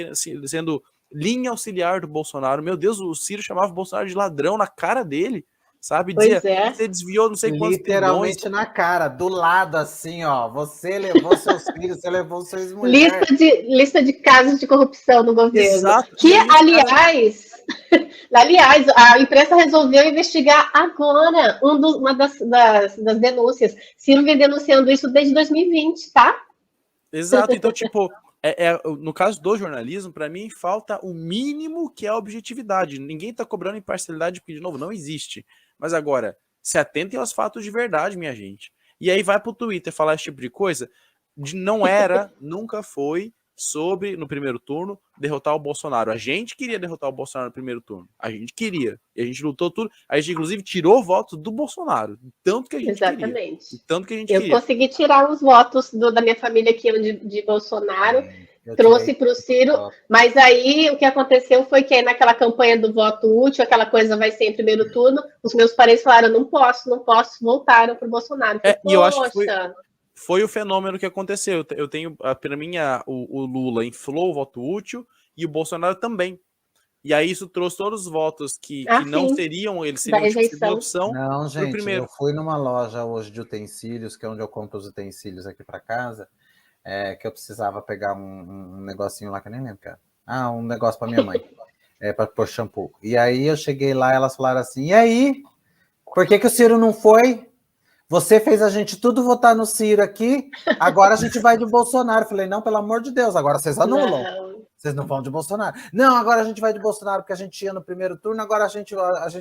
sendo linha auxiliar do Bolsonaro. Meu Deus, o Ciro chamava o Bolsonaro de ladrão na cara dele, sabe? Dizia, você desviou não sei quantos literalmente trilhões. Na cara, do lado assim, ó. Você levou seus filhos, você levou suas mulheres. Lista de casos de corrupção no governo. Exato. Que, aliás, a imprensa resolveu investigar agora uma das denúncias. Ciro vem denunciando isso desde 2020, tá? Exato. Então, tipo, no caso do jornalismo, para mim, falta o mínimo que é a objetividade. Ninguém tá cobrando imparcialidade, porque, de novo, não existe. Mas agora, se atentem aos fatos de verdade, minha gente. E aí vai pro Twitter falar esse tipo de coisa. Não era, nunca foi sobre, no primeiro turno, derrotar o Bolsonaro. A gente queria derrotar o Bolsonaro no primeiro turno. A gente queria. E a gente lutou tudo. A gente, inclusive, tirou votos do Bolsonaro. Tanto que a gente queria. Tanto que a gente queria. Consegui tirar os votos da minha família aqui de Bolsonaro. Trouxe para o Ciro, mas aí o que aconteceu foi que aí naquela campanha do voto útil, aquela coisa vai ser em primeiro turno, os meus parentes falaram, não posso, voltaram para o Bolsonaro. E eu acho que foi o fenômeno que aconteceu. Eu tenho, para mim, o Lula inflou o voto útil e o Bolsonaro também. E aí isso trouxe todos os votos que não seriam, eles seriam tipo segunda opção. Não, gente, eu fui numa loja hoje de utensílios, que é onde eu compro os utensílios aqui para casa, que eu precisava pegar um negocinho lá que eu nem lembro, cara. Um negócio para minha mãe, para pôr shampoo. E aí eu cheguei lá, elas falaram assim, e aí, por que o Ciro não foi? Você fez a gente tudo votar no Ciro aqui, agora a gente vai de Bolsonaro. Eu falei, não, pelo amor de Deus, agora vocês anulam. Não. Vocês não vão de Bolsonaro. Não, agora a gente vai de Bolsonaro, porque a gente ia no primeiro turno, agora a gente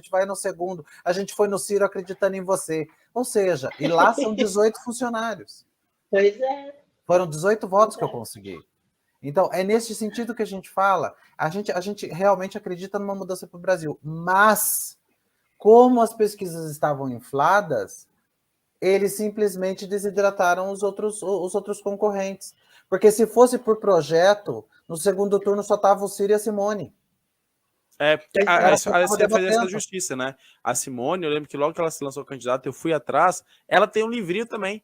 vai no segundo. A gente foi no Ciro acreditando em você. Ou seja, e lá são 18 funcionários. Pois é. Foram 18 votos que eu consegui. Então, é nesse sentido que a gente fala. A gente realmente acredita numa mudança para o Brasil. Mas, como as pesquisas estavam infladas, eles simplesmente desidrataram os outros concorrentes. Porque se fosse por projeto, no segundo turno só estava o Ciro e a Simone. Você ia fazer essa justiça, né? A Simone, eu lembro que logo que ela se lançou candidata, eu fui atrás, ela tem um livrinho também.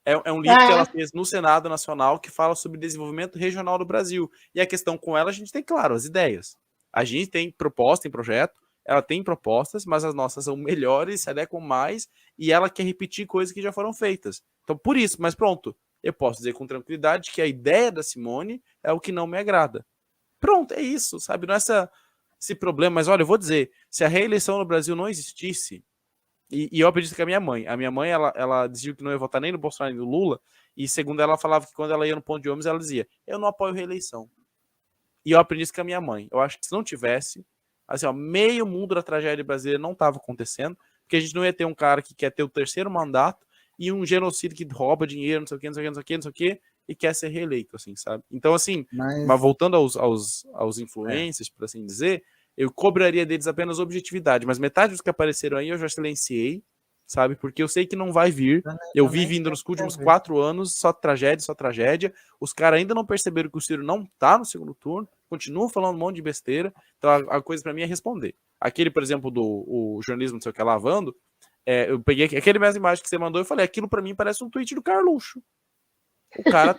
É um livro que ela fez no Senado Nacional que fala sobre desenvolvimento regional do Brasil. E a questão com ela, a gente tem, claro, as ideias. A gente tem proposta, tem projeto, ela tem propostas, mas as nossas são melhores, se adequam mais, e ela quer repetir coisas que já foram feitas. Então, por isso, mas pronto, eu posso dizer com tranquilidade que a ideia da Simone é o que não me agrada. Pronto, é isso, sabe? Não é esse problema, mas olha, eu vou dizer, se a reeleição no Brasil não existisse, e eu aprendi isso com a minha mãe, ela decidiu que não ia votar nem no Bolsonaro nem no Lula, e segundo ela falava que quando ela ia no ponto de ônibus, ela dizia, eu não apoio reeleição. E eu aprendi isso com a minha mãe. Eu acho que se não tivesse, assim, ó, meio mundo da tragédia brasileira não estava acontecendo, porque a gente não ia ter um cara que quer ter o terceiro mandato e um genocídio que rouba dinheiro, não sei o que, não sei o que, não sei o que, não sei o que, e quer ser reeleito, assim, sabe? Então, assim, mas voltando aos influencers, por assim dizer, eu cobraria deles apenas objetividade, mas metade dos que apareceram aí eu já silenciei, sabe? Porque eu sei que não vai vir. Eu vi vindo nos últimos 4 anos, só tragédia, só tragédia. Os caras ainda não perceberam que o Ciro não tá no segundo turno, continuam falando um monte de besteira. Então a coisa para mim é responder. Aquele, por exemplo, o jornalismo, não sei o que, lavando, eu peguei aquele mesma imagem que você mandou e falei, aquilo para mim parece um tweet do Carluxo. O cara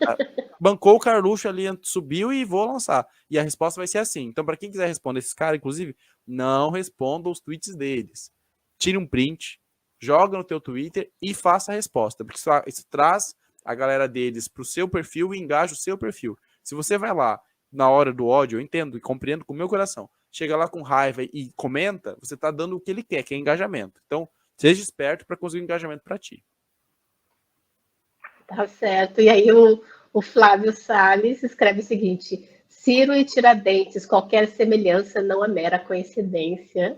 bancou o Carluxo ali, subiu e vou lançar. E a resposta vai ser assim. Então, para quem quiser responder esses caras, inclusive, não respondam os tweets deles. Tire um print, joga no teu Twitter e faça a resposta. Porque isso traz a galera deles pro seu perfil e engaja o seu perfil. Se você vai lá na hora do ódio, eu entendo e compreendo com o meu coração, chega lá com raiva e comenta, você tá dando o que ele quer, que é engajamento. Então, seja esperto para conseguir engajamento para ti. Tá certo. E aí o Flávio Salles escreve o seguinte: Ciro e Tiradentes, qualquer semelhança não é mera coincidência.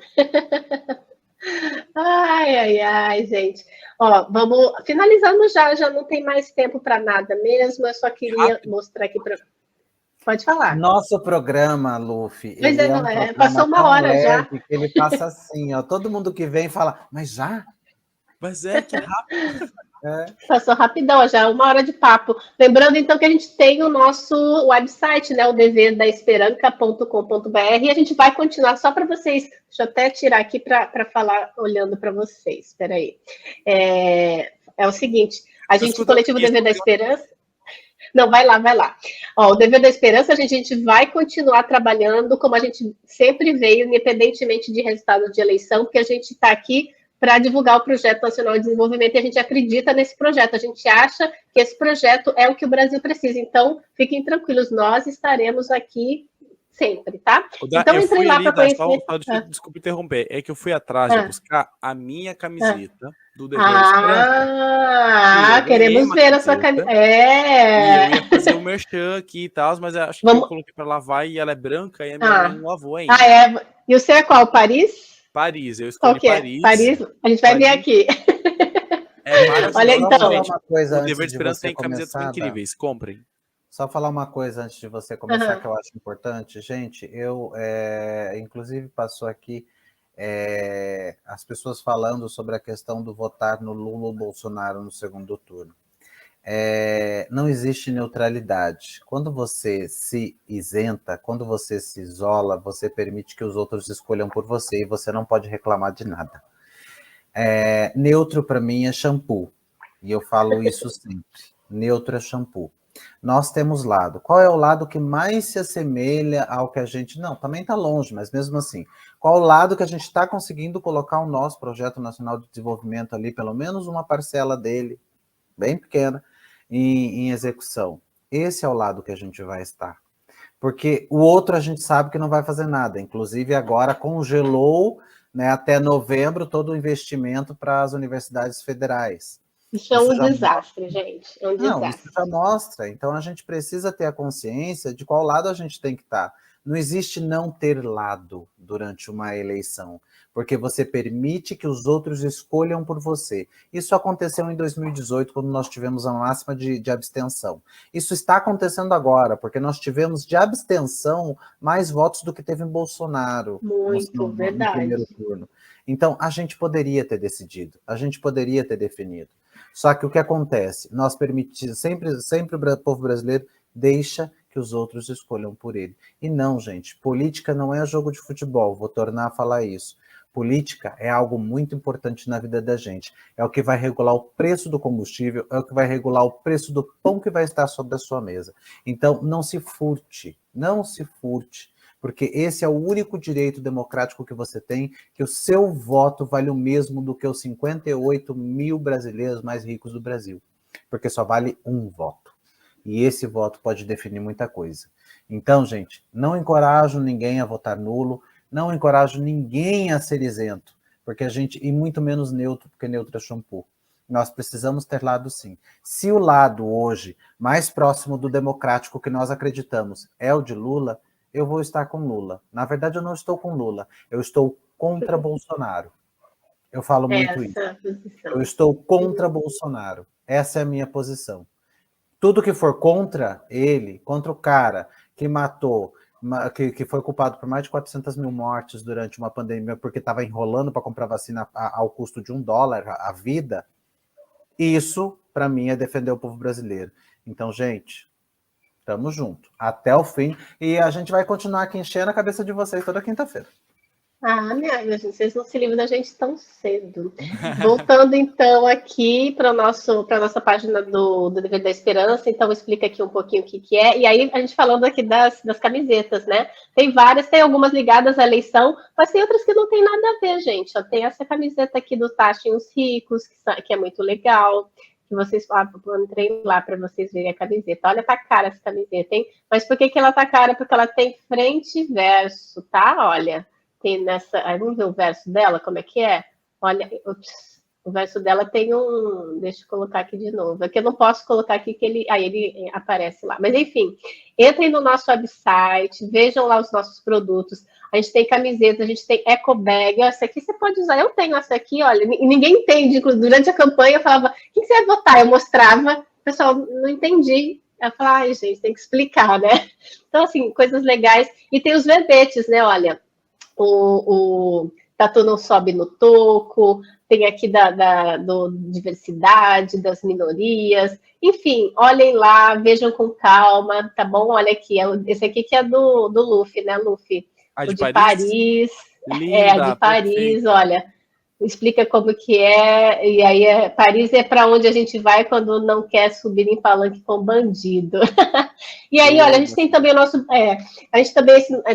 Ai, gente. Ó, vamos finalizando já não tem mais tempo para nada mesmo. Eu só queria mostrar aqui para. Pode falar. Nosso programa, Luffy, Mas ele é um programa passou uma hora já. Que ele passa assim, ó. Todo mundo que vem fala, mas já? Mas que rápido. Passou rapidão, já 1 hora de papo. Lembrando, então, que a gente tem o nosso website, né? O deverdaesperanca.com.br, e a gente vai continuar só para vocês. Deixa eu até tirar aqui para falar olhando para vocês. Espera aí. É o seguinte, o coletivo Dever da Esperança. Não, vai lá. Ó, o Dever da Esperança, a gente vai continuar trabalhando como a gente sempre veio, independentemente de resultados de eleição, porque a gente está aqui para divulgar o Projeto Nacional de Desenvolvimento e a gente acredita nesse projeto. A gente acha que esse projeto é o que o Brasil precisa. Então, fiquem tranquilos, nós estaremos aqui sempre, tá? Então, entrei lá para conhecer... Desculpa interromper, é que eu fui atrás de buscar a minha camiseta do Dever Esperança. Queremos ver a sua camiseta. E eu ia fazer o merchan aqui e tal, mas acho que eu coloquei para lavar e ela é branca e a minha mãe não lavou ainda. E o seu é qual? Paris? Paris, eu escolhi Paris. Paris, a gente vai ver aqui. Olha, então. O Dever de Esperança tem camisetas incríveis, comprem. Só falar uma coisa antes de você começar, que eu acho importante. Gente, inclusive passou aqui as pessoas falando sobre a questão do votar no Lula ou Bolsonaro no segundo turno. Não existe neutralidade. Quando você se isenta, quando você se isola, você permite que os outros escolham por você e você não pode reclamar de nada. Neutro para mim é shampoo, e eu falo isso sempre. Neutro é shampoo. Nós temos lado. Qual é o lado que mais se assemelha ao que a gente... Não, também está longe, mas mesmo assim. Qual o lado que a gente está conseguindo colocar o nosso Projeto Nacional de Desenvolvimento ali, pelo menos uma parcela dele, bem pequena, em execução? Esse é o lado que a gente vai estar. Porque o outro a gente sabe que não vai fazer nada. Inclusive agora congelou, né, até novembro todo o investimento para as universidades federais. Isso é um desastre, gente. Não, isso já mostra. Então a gente precisa ter a consciência de qual lado a gente tem que estar. Não existe não ter lado durante uma eleição, porque você permite que os outros escolham por você. Isso aconteceu em 2018, quando nós tivemos a máxima de abstenção. Isso está acontecendo agora, porque nós tivemos de abstenção mais votos do que teve em Bolsonaro no primeiro turno. Então, a gente poderia ter decidido, a gente poderia ter definido. Só que o que acontece? Nós permitimos, sempre o povo brasileiro deixa que os outros escolham por ele. E não, gente, política não é jogo de futebol, vou tornar a falar isso. Política é algo muito importante na vida da gente. É o que vai regular o preço do combustível, é o que vai regular o preço do pão que vai estar sobre a sua mesa. Então, não se furte, porque esse é o único direito democrático que você tem, que o seu voto vale o mesmo do que os 58 mil brasileiros mais ricos do Brasil, porque só vale um voto. E esse voto pode definir muita coisa. Então, gente, não encorajo ninguém a votar nulo, não encorajo ninguém a ser isento, porque e muito menos neutro, porque neutro é shampoo. Nós precisamos ter lado sim. Se o lado hoje mais próximo do democrático que nós acreditamos é o de Lula, eu vou estar com Lula. Na verdade, eu não estou com Lula, eu estou contra Bolsonaro. Eu falo muito isso. Eu estou contra Bolsonaro. Essa é a minha posição. Tudo que for contra ele, contra o cara que matou, que foi culpado por mais de 400 mil mortes durante uma pandemia porque estava enrolando para comprar vacina ao custo de $1 a vida, isso, para mim, é defender o povo brasileiro. Então, gente, tamo junto. Até o fim. E a gente vai continuar aqui enchendo a cabeça de vocês toda quinta-feira. Minha gente, vocês não se livram da gente tão cedo. Voltando, então, aqui para a nossa página do Dever da Esperança, então explica aqui um pouquinho o que é. E aí, a gente falando aqui das camisetas, né? Tem várias, tem algumas ligadas à eleição, mas tem outras que não tem nada a ver, gente. Ó, tem essa camiseta aqui do Taxem os Ricos, que é muito legal. Que vocês entrem lá para vocês verem a camiseta. Olha, tá cara essa camiseta, hein? Mas por que ela tá cara? Porque ela tem frente e verso, tá? Olha. Tem nessa. Vamos ver o verso dela, como é que é? Olha, o verso dela tem um. Deixa eu colocar aqui de novo. É que eu não posso colocar aqui que ele aparece lá. Mas enfim, entrem no nosso website, vejam lá os nossos produtos. A gente tem camiseta, a gente tem eco bag. Essa aqui você pode usar. Eu tenho essa aqui, olha. Ninguém entende. Durante a campanha eu falava, quem você vai votar? Eu mostrava, o pessoal não entendi. Eu falava, gente, tem que explicar, né? Então, assim, coisas legais. E tem os verbetes, né? Olha. O Tatu não sobe no toco, tem aqui do diversidade, das minorias, enfim, olhem lá, vejam com calma, tá bom? Olha aqui, esse aqui que é do Luffy, né, Luffy? A de Paris. Linda, a de Paris, perfeita. Olha, explica como que é, e aí Paris é para onde a gente vai quando não quer subir em palanque com bandido. E aí, olha, a gente tem também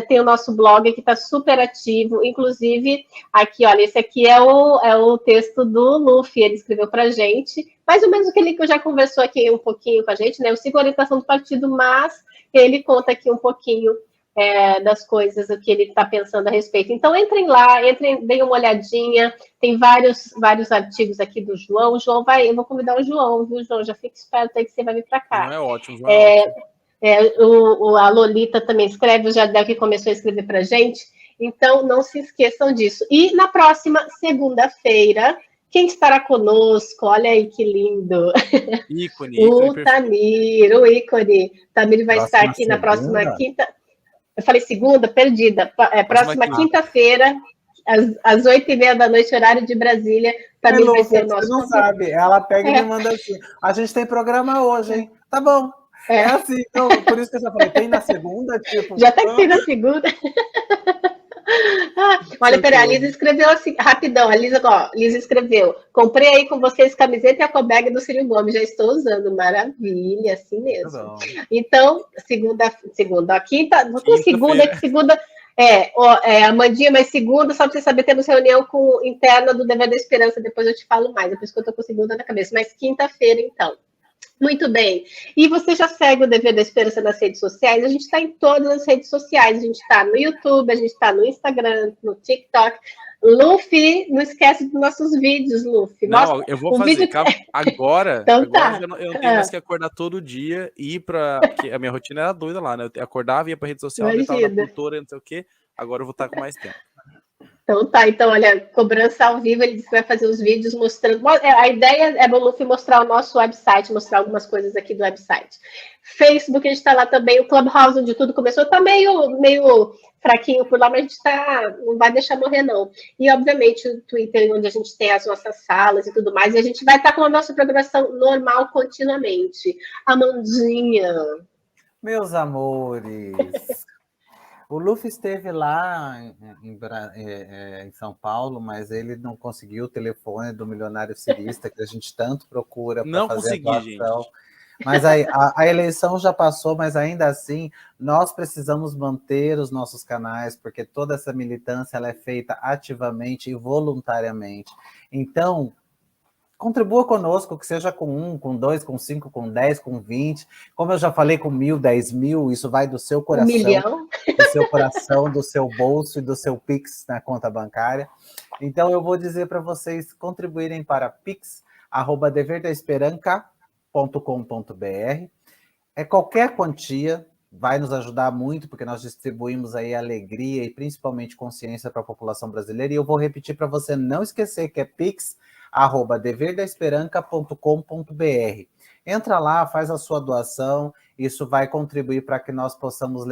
tem o nosso blog que está super ativo, inclusive, aqui, olha, esse aqui é o texto do Luffy, ele escreveu para a gente, mais ou menos aquele que eu já conversou aqui um pouquinho com a gente, né? Eu sigo a orientação do partido, mas ele conta aqui um pouquinho das coisas, o que ele está pensando a respeito. Então, entrem lá, deem uma olhadinha, tem vários artigos aqui do João. O João eu vou convidar o João, viu, João? Já fica esperto aí que você vai vir para cá. Não é ótimo, João. A Lolita também escreve, o Jardel que começou a escrever para a gente. Então, não se esqueçam disso. E na próxima segunda-feira, quem estará conosco? Olha aí que lindo. Ícone. O Tamir, o ícone. Tamir vai estar aqui na próxima quinta. Eu falei segunda, perdida. Próxima quinta-feira, às 8h30 da noite, horário de Brasília. Tamir vai ser o nosso. Você não sabe, ela pega e me manda assim. A gente tem programa hoje, hein? Tá bom. É assim, então, por isso que eu já falei, tem na segunda? Tipo, já tá aqui na segunda. Olha, peraí, a Lisa escreveu assim, rapidão, a Lisa escreveu, comprei aí com vocês camiseta e a cobag do Círio Gomes, já estou usando, maravilha, assim mesmo. Tá, então, segunda, quinta, segunda, Amandinha, mas segunda, só para você saber, temos reunião interna do Dever da Esperança, depois eu te falo mais, é por isso que eu tô com segunda na cabeça, mas quinta-feira, então. Muito bem. E você já segue o Dever da Esperança nas redes sociais? A gente está em todas as redes sociais. A gente está no YouTube, a gente está no Instagram, no TikTok. Luffy, não esquece dos nossos vídeos, Luffy. Não, eu vou fazer. Vídeo... Agora, então, agora eu não tenho mais que acordar todo dia e ir para. Porque a minha rotina era doida lá, né? Eu acordava, ia para rede social, estava na cultura, não sei o quê. Agora eu vou estar com mais tempo. Então tá, então olha, cobrança ao vivo, ele disse que vai fazer os vídeos mostrando. A ideia é o Luffy mostrar o nosso website, mostrar algumas coisas aqui do website. Facebook, a gente está lá também, o Clubhouse, onde tudo começou, tá meio fraquinho por lá, mas a gente não vai deixar morrer, não. E, obviamente, o Twitter, onde a gente tem as nossas salas e tudo mais, e a gente vai estar com a nossa programação normal continuamente. Amandinha. Meus amores. O Luffy esteve lá em São Paulo, mas ele não conseguiu o telefone do milionário cirista que a gente tanto procura para fazer a doação. Gente. Mas a eleição já passou, mas ainda assim nós precisamos manter os nossos canais, porque toda essa militância ela é feita ativamente e voluntariamente. Então, contribua conosco, que seja com 1, com 2, com 5, com 10, com 20. Como eu já falei, com 1.000, 10.000, isso vai do seu coração. 1 milhão. Do seu coração, do seu bolso e do seu Pix na conta bancária. Então, eu vou dizer para vocês contribuírem para pix@deverdaesperanca.com.br. Qualquer quantia vai nos ajudar muito, porque nós distribuímos aí alegria e principalmente consciência para a população brasileira. E eu vou repetir para você não esquecer que é pix@deverdaesperanca.com.br. Entra lá, faz a sua doação, isso vai contribuir para que nós possamos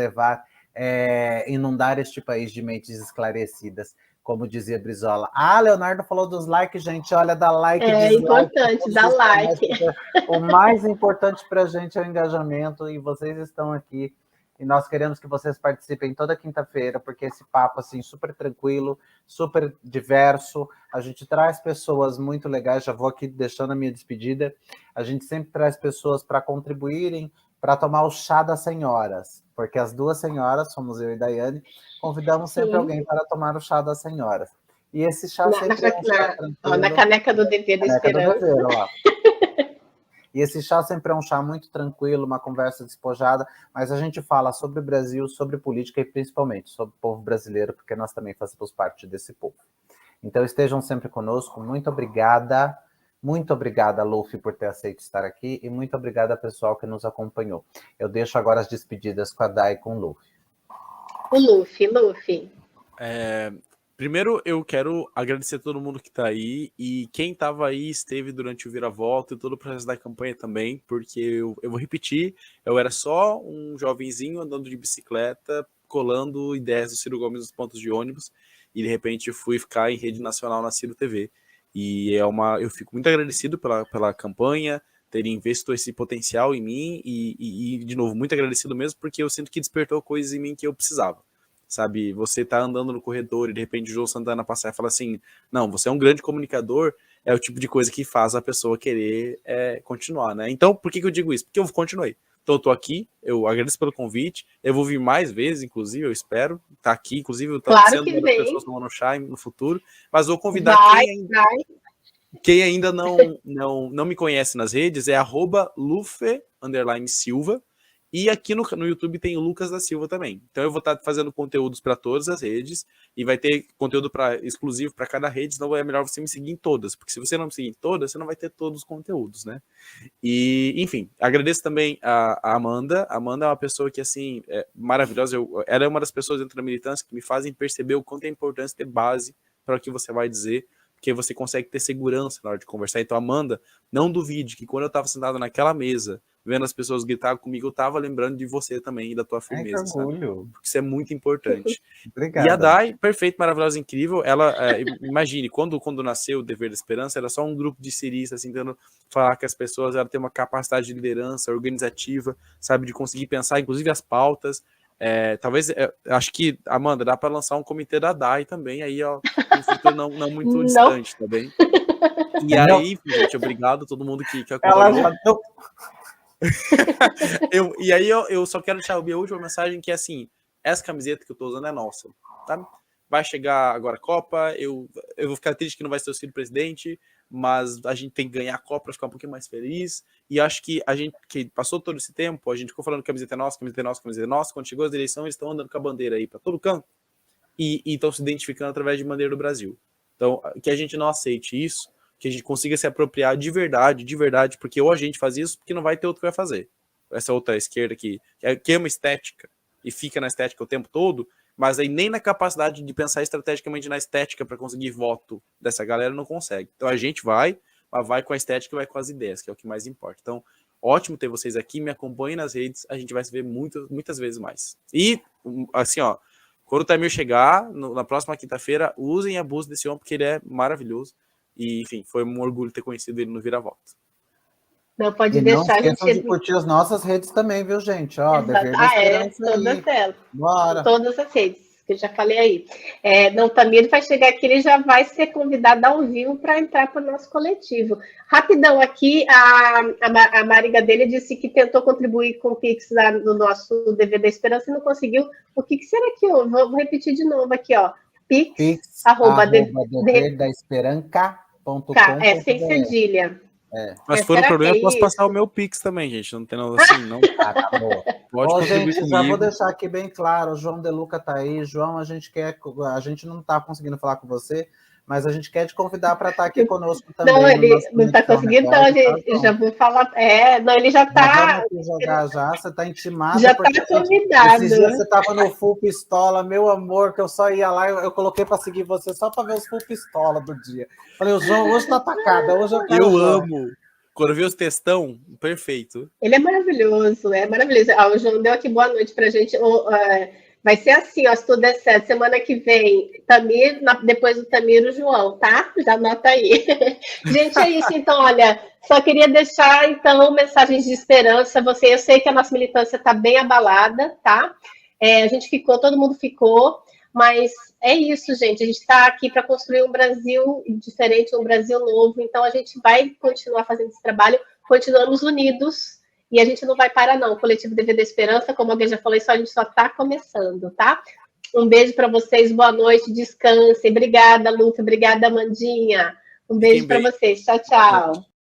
inundar este país de mentes esclarecidas, como dizia Brizola. Leonardo falou dos likes, gente, olha, dá like. É importante, dá like. O mais importante para a gente é o engajamento, e vocês estão aqui. E nós queremos que vocês participem toda quinta-feira, porque esse papo, assim, super tranquilo, super diverso, a gente traz pessoas muito legais, já vou aqui deixando a minha despedida, a gente sempre traz pessoas para contribuírem, para tomar o chá das senhoras, porque as duas senhoras, somos eu e Daiane, convidamos sempre alguém para tomar o chá das senhoras. E esse chá sempre é um chá tranquilo. Na caneca do Dever da Esperança. E esse chá sempre é um chá muito tranquilo, uma conversa despojada, mas a gente fala sobre o Brasil, sobre política e principalmente sobre o povo brasileiro, porque nós também fazemos parte desse povo. Então estejam sempre conosco, muito obrigada, Luffy, por ter aceito estar aqui, e muito obrigada, pessoal, que nos acompanhou. Eu deixo agora as despedidas com a Dai e com o Luffy. O Luffy. Primeiro, eu quero agradecer a todo mundo que está aí, e quem estava aí esteve durante o Vira-Volta e todo o processo da campanha também, porque eu vou repetir, eu era só um jovenzinho andando de bicicleta, colando ideias do Ciro Gomes nos pontos de ônibus, e de repente fui ficar em rede nacional na Ciro TV. E eu fico muito agradecido pela campanha, terem visto esse potencial em mim, e, de novo, muito agradecido mesmo, porque eu sinto que despertou coisas em mim que eu precisava. Sabe, você tá andando no corredor e de repente o João Santana passar e falar assim, não, você é um grande comunicador, é o tipo de coisa que faz a pessoa querer continuar, né? Então, por que eu digo isso? Porque eu continuei. Então, eu tô aqui, eu agradeço pelo convite, eu vou vir mais vezes, inclusive, eu espero estar aqui, inclusive, eu estou sendo uma das pessoas tomando chá no futuro, mas vou convidar quem ainda não me conhece nas redes, é @Luffy_Silva, e aqui no YouTube tem o Lucas da Silva também. Então eu vou estar fazendo conteúdos para todas as redes, e vai ter conteúdo exclusivo para cada rede, então é melhor você me seguir em todas, porque se você não me seguir em todas, você não vai ter todos os conteúdos, né? E, enfim, agradeço também a Amanda. A Amanda é uma pessoa que, assim, é maravilhosa. Ela é uma das pessoas dentro da militância que me fazem perceber o quanto é importante ter base para o que você vai dizer, porque você consegue ter segurança na hora de conversar. Então, Amanda, não duvide que quando eu estava sentado naquela mesa, vendo as pessoas gritar comigo, eu tava lembrando de você também e da tua firmeza, que orgulho. Sabe? Porque isso é muito importante. Obrigada. E a Dai, perfeito, maravilhosa, incrível, ela, imagine, quando nasceu o Dever da Esperança, era só um grupo de ciristas, assim, tentando falar que as pessoas ela têm uma capacidade de liderança organizativa, sabe, de conseguir pensar, inclusive, as pautas. Talvez, acho que, Amanda, dá para lançar um comitê da Dai também, aí, ó, no futuro não muito distante, tá bem? E aí, gente, obrigado a todo mundo que acompanhou. E aí eu só quero deixar a minha última mensagem, que é assim, essa camiseta que eu tô usando é nossa, tá? Vai chegar agora a Copa, eu vou ficar triste que não vai ser o Ciro presidente, mas a gente tem que ganhar a Copa para ficar um pouquinho mais feliz. E acho que a gente, que passou todo esse tempo, a gente ficou falando camiseta é nossa, camiseta é nossa, camiseta é nossa. Quando chegou as eleições, eles estão andando com a bandeira aí para todo canto e estão se identificando através de bandeira do Brasil. Então, que a gente não aceite isso, que a gente consiga se apropriar de verdade, porque ou a gente faz isso, porque não vai ter outro que vai fazer. Essa outra esquerda que ama estética e fica na estética o tempo todo, mas aí nem na capacidade de pensar estrategicamente na estética para conseguir voto dessa galera não consegue. Então a gente vai, mas vai com a estética e vai com as ideias, que é o que mais importa. Então, ótimo ter vocês aqui, me acompanhem nas redes, a gente vai se ver muitas vezes mais. E, assim, ó, quando o Tamir chegar, na próxima quinta-feira, usem e abusem desse homem, porque ele é maravilhoso. E, enfim, foi um orgulho ter conhecido ele no Vira-Volta. Não pode E não deixar esqueçam de curtir as nossas redes também, viu, gente? Ó, Dever da Esperança todas elas. Bora. Todas as redes, que eu já falei aí. Não, Tamir vai chegar aqui, ele já vai ser convidado ao vivo para entrar para o nosso coletivo. Rapidão aqui, a Mariga dele disse que tentou contribuir com o Pix no nosso Dever da Esperança e não conseguiu. O que será que eu vou repetir de novo aqui, ó. Pix@deverdaesperanca.com. Sem cedilha. Mas se for um problema, eu posso passar o meu Pix também, gente. Não tem nada assim, não. Pode gente, já vou deixar aqui bem claro, o João De Luca tá aí. João, a gente não tá conseguindo falar com você, mas a gente quer te convidar para estar aqui conosco também. Não, ele não está conseguindo, então, gente, já vou falar. Não, ele já está. Vamos jogar já, você está intimado. Já está convidado. Esses dias você estava no Full Pistola, meu amor, que eu só ia lá, eu coloquei para seguir você só para ver os Full Pistola do dia. Falei, o João hoje está atacado, hoje eu quero. Eu amo. Quando eu vi os textão, perfeito. Ele é maravilhoso, o João deu aqui boa noite para a gente. Vai ser assim, ó, se tudo der certo. Semana que vem, Tamir, depois do Tamir, o João, tá? Já anota aí. Gente, é isso. Então, olha, só queria deixar, então, mensagens de esperança. Eu sei que a nossa militância está bem abalada, tá? A gente ficou, todo mundo ficou, mas é isso, gente. A gente está aqui para construir um Brasil diferente, um Brasil novo. Então, a gente vai continuar fazendo esse trabalho, continuamos unidos. E a gente não vai parar, não. O Coletivo Dever da Esperança, como alguém já falou, a gente só está começando, tá? Um beijo para vocês, boa noite, descansem. Obrigada, Luta. Obrigada, Amandinha. Um beijo para vocês. Tchau, tchau.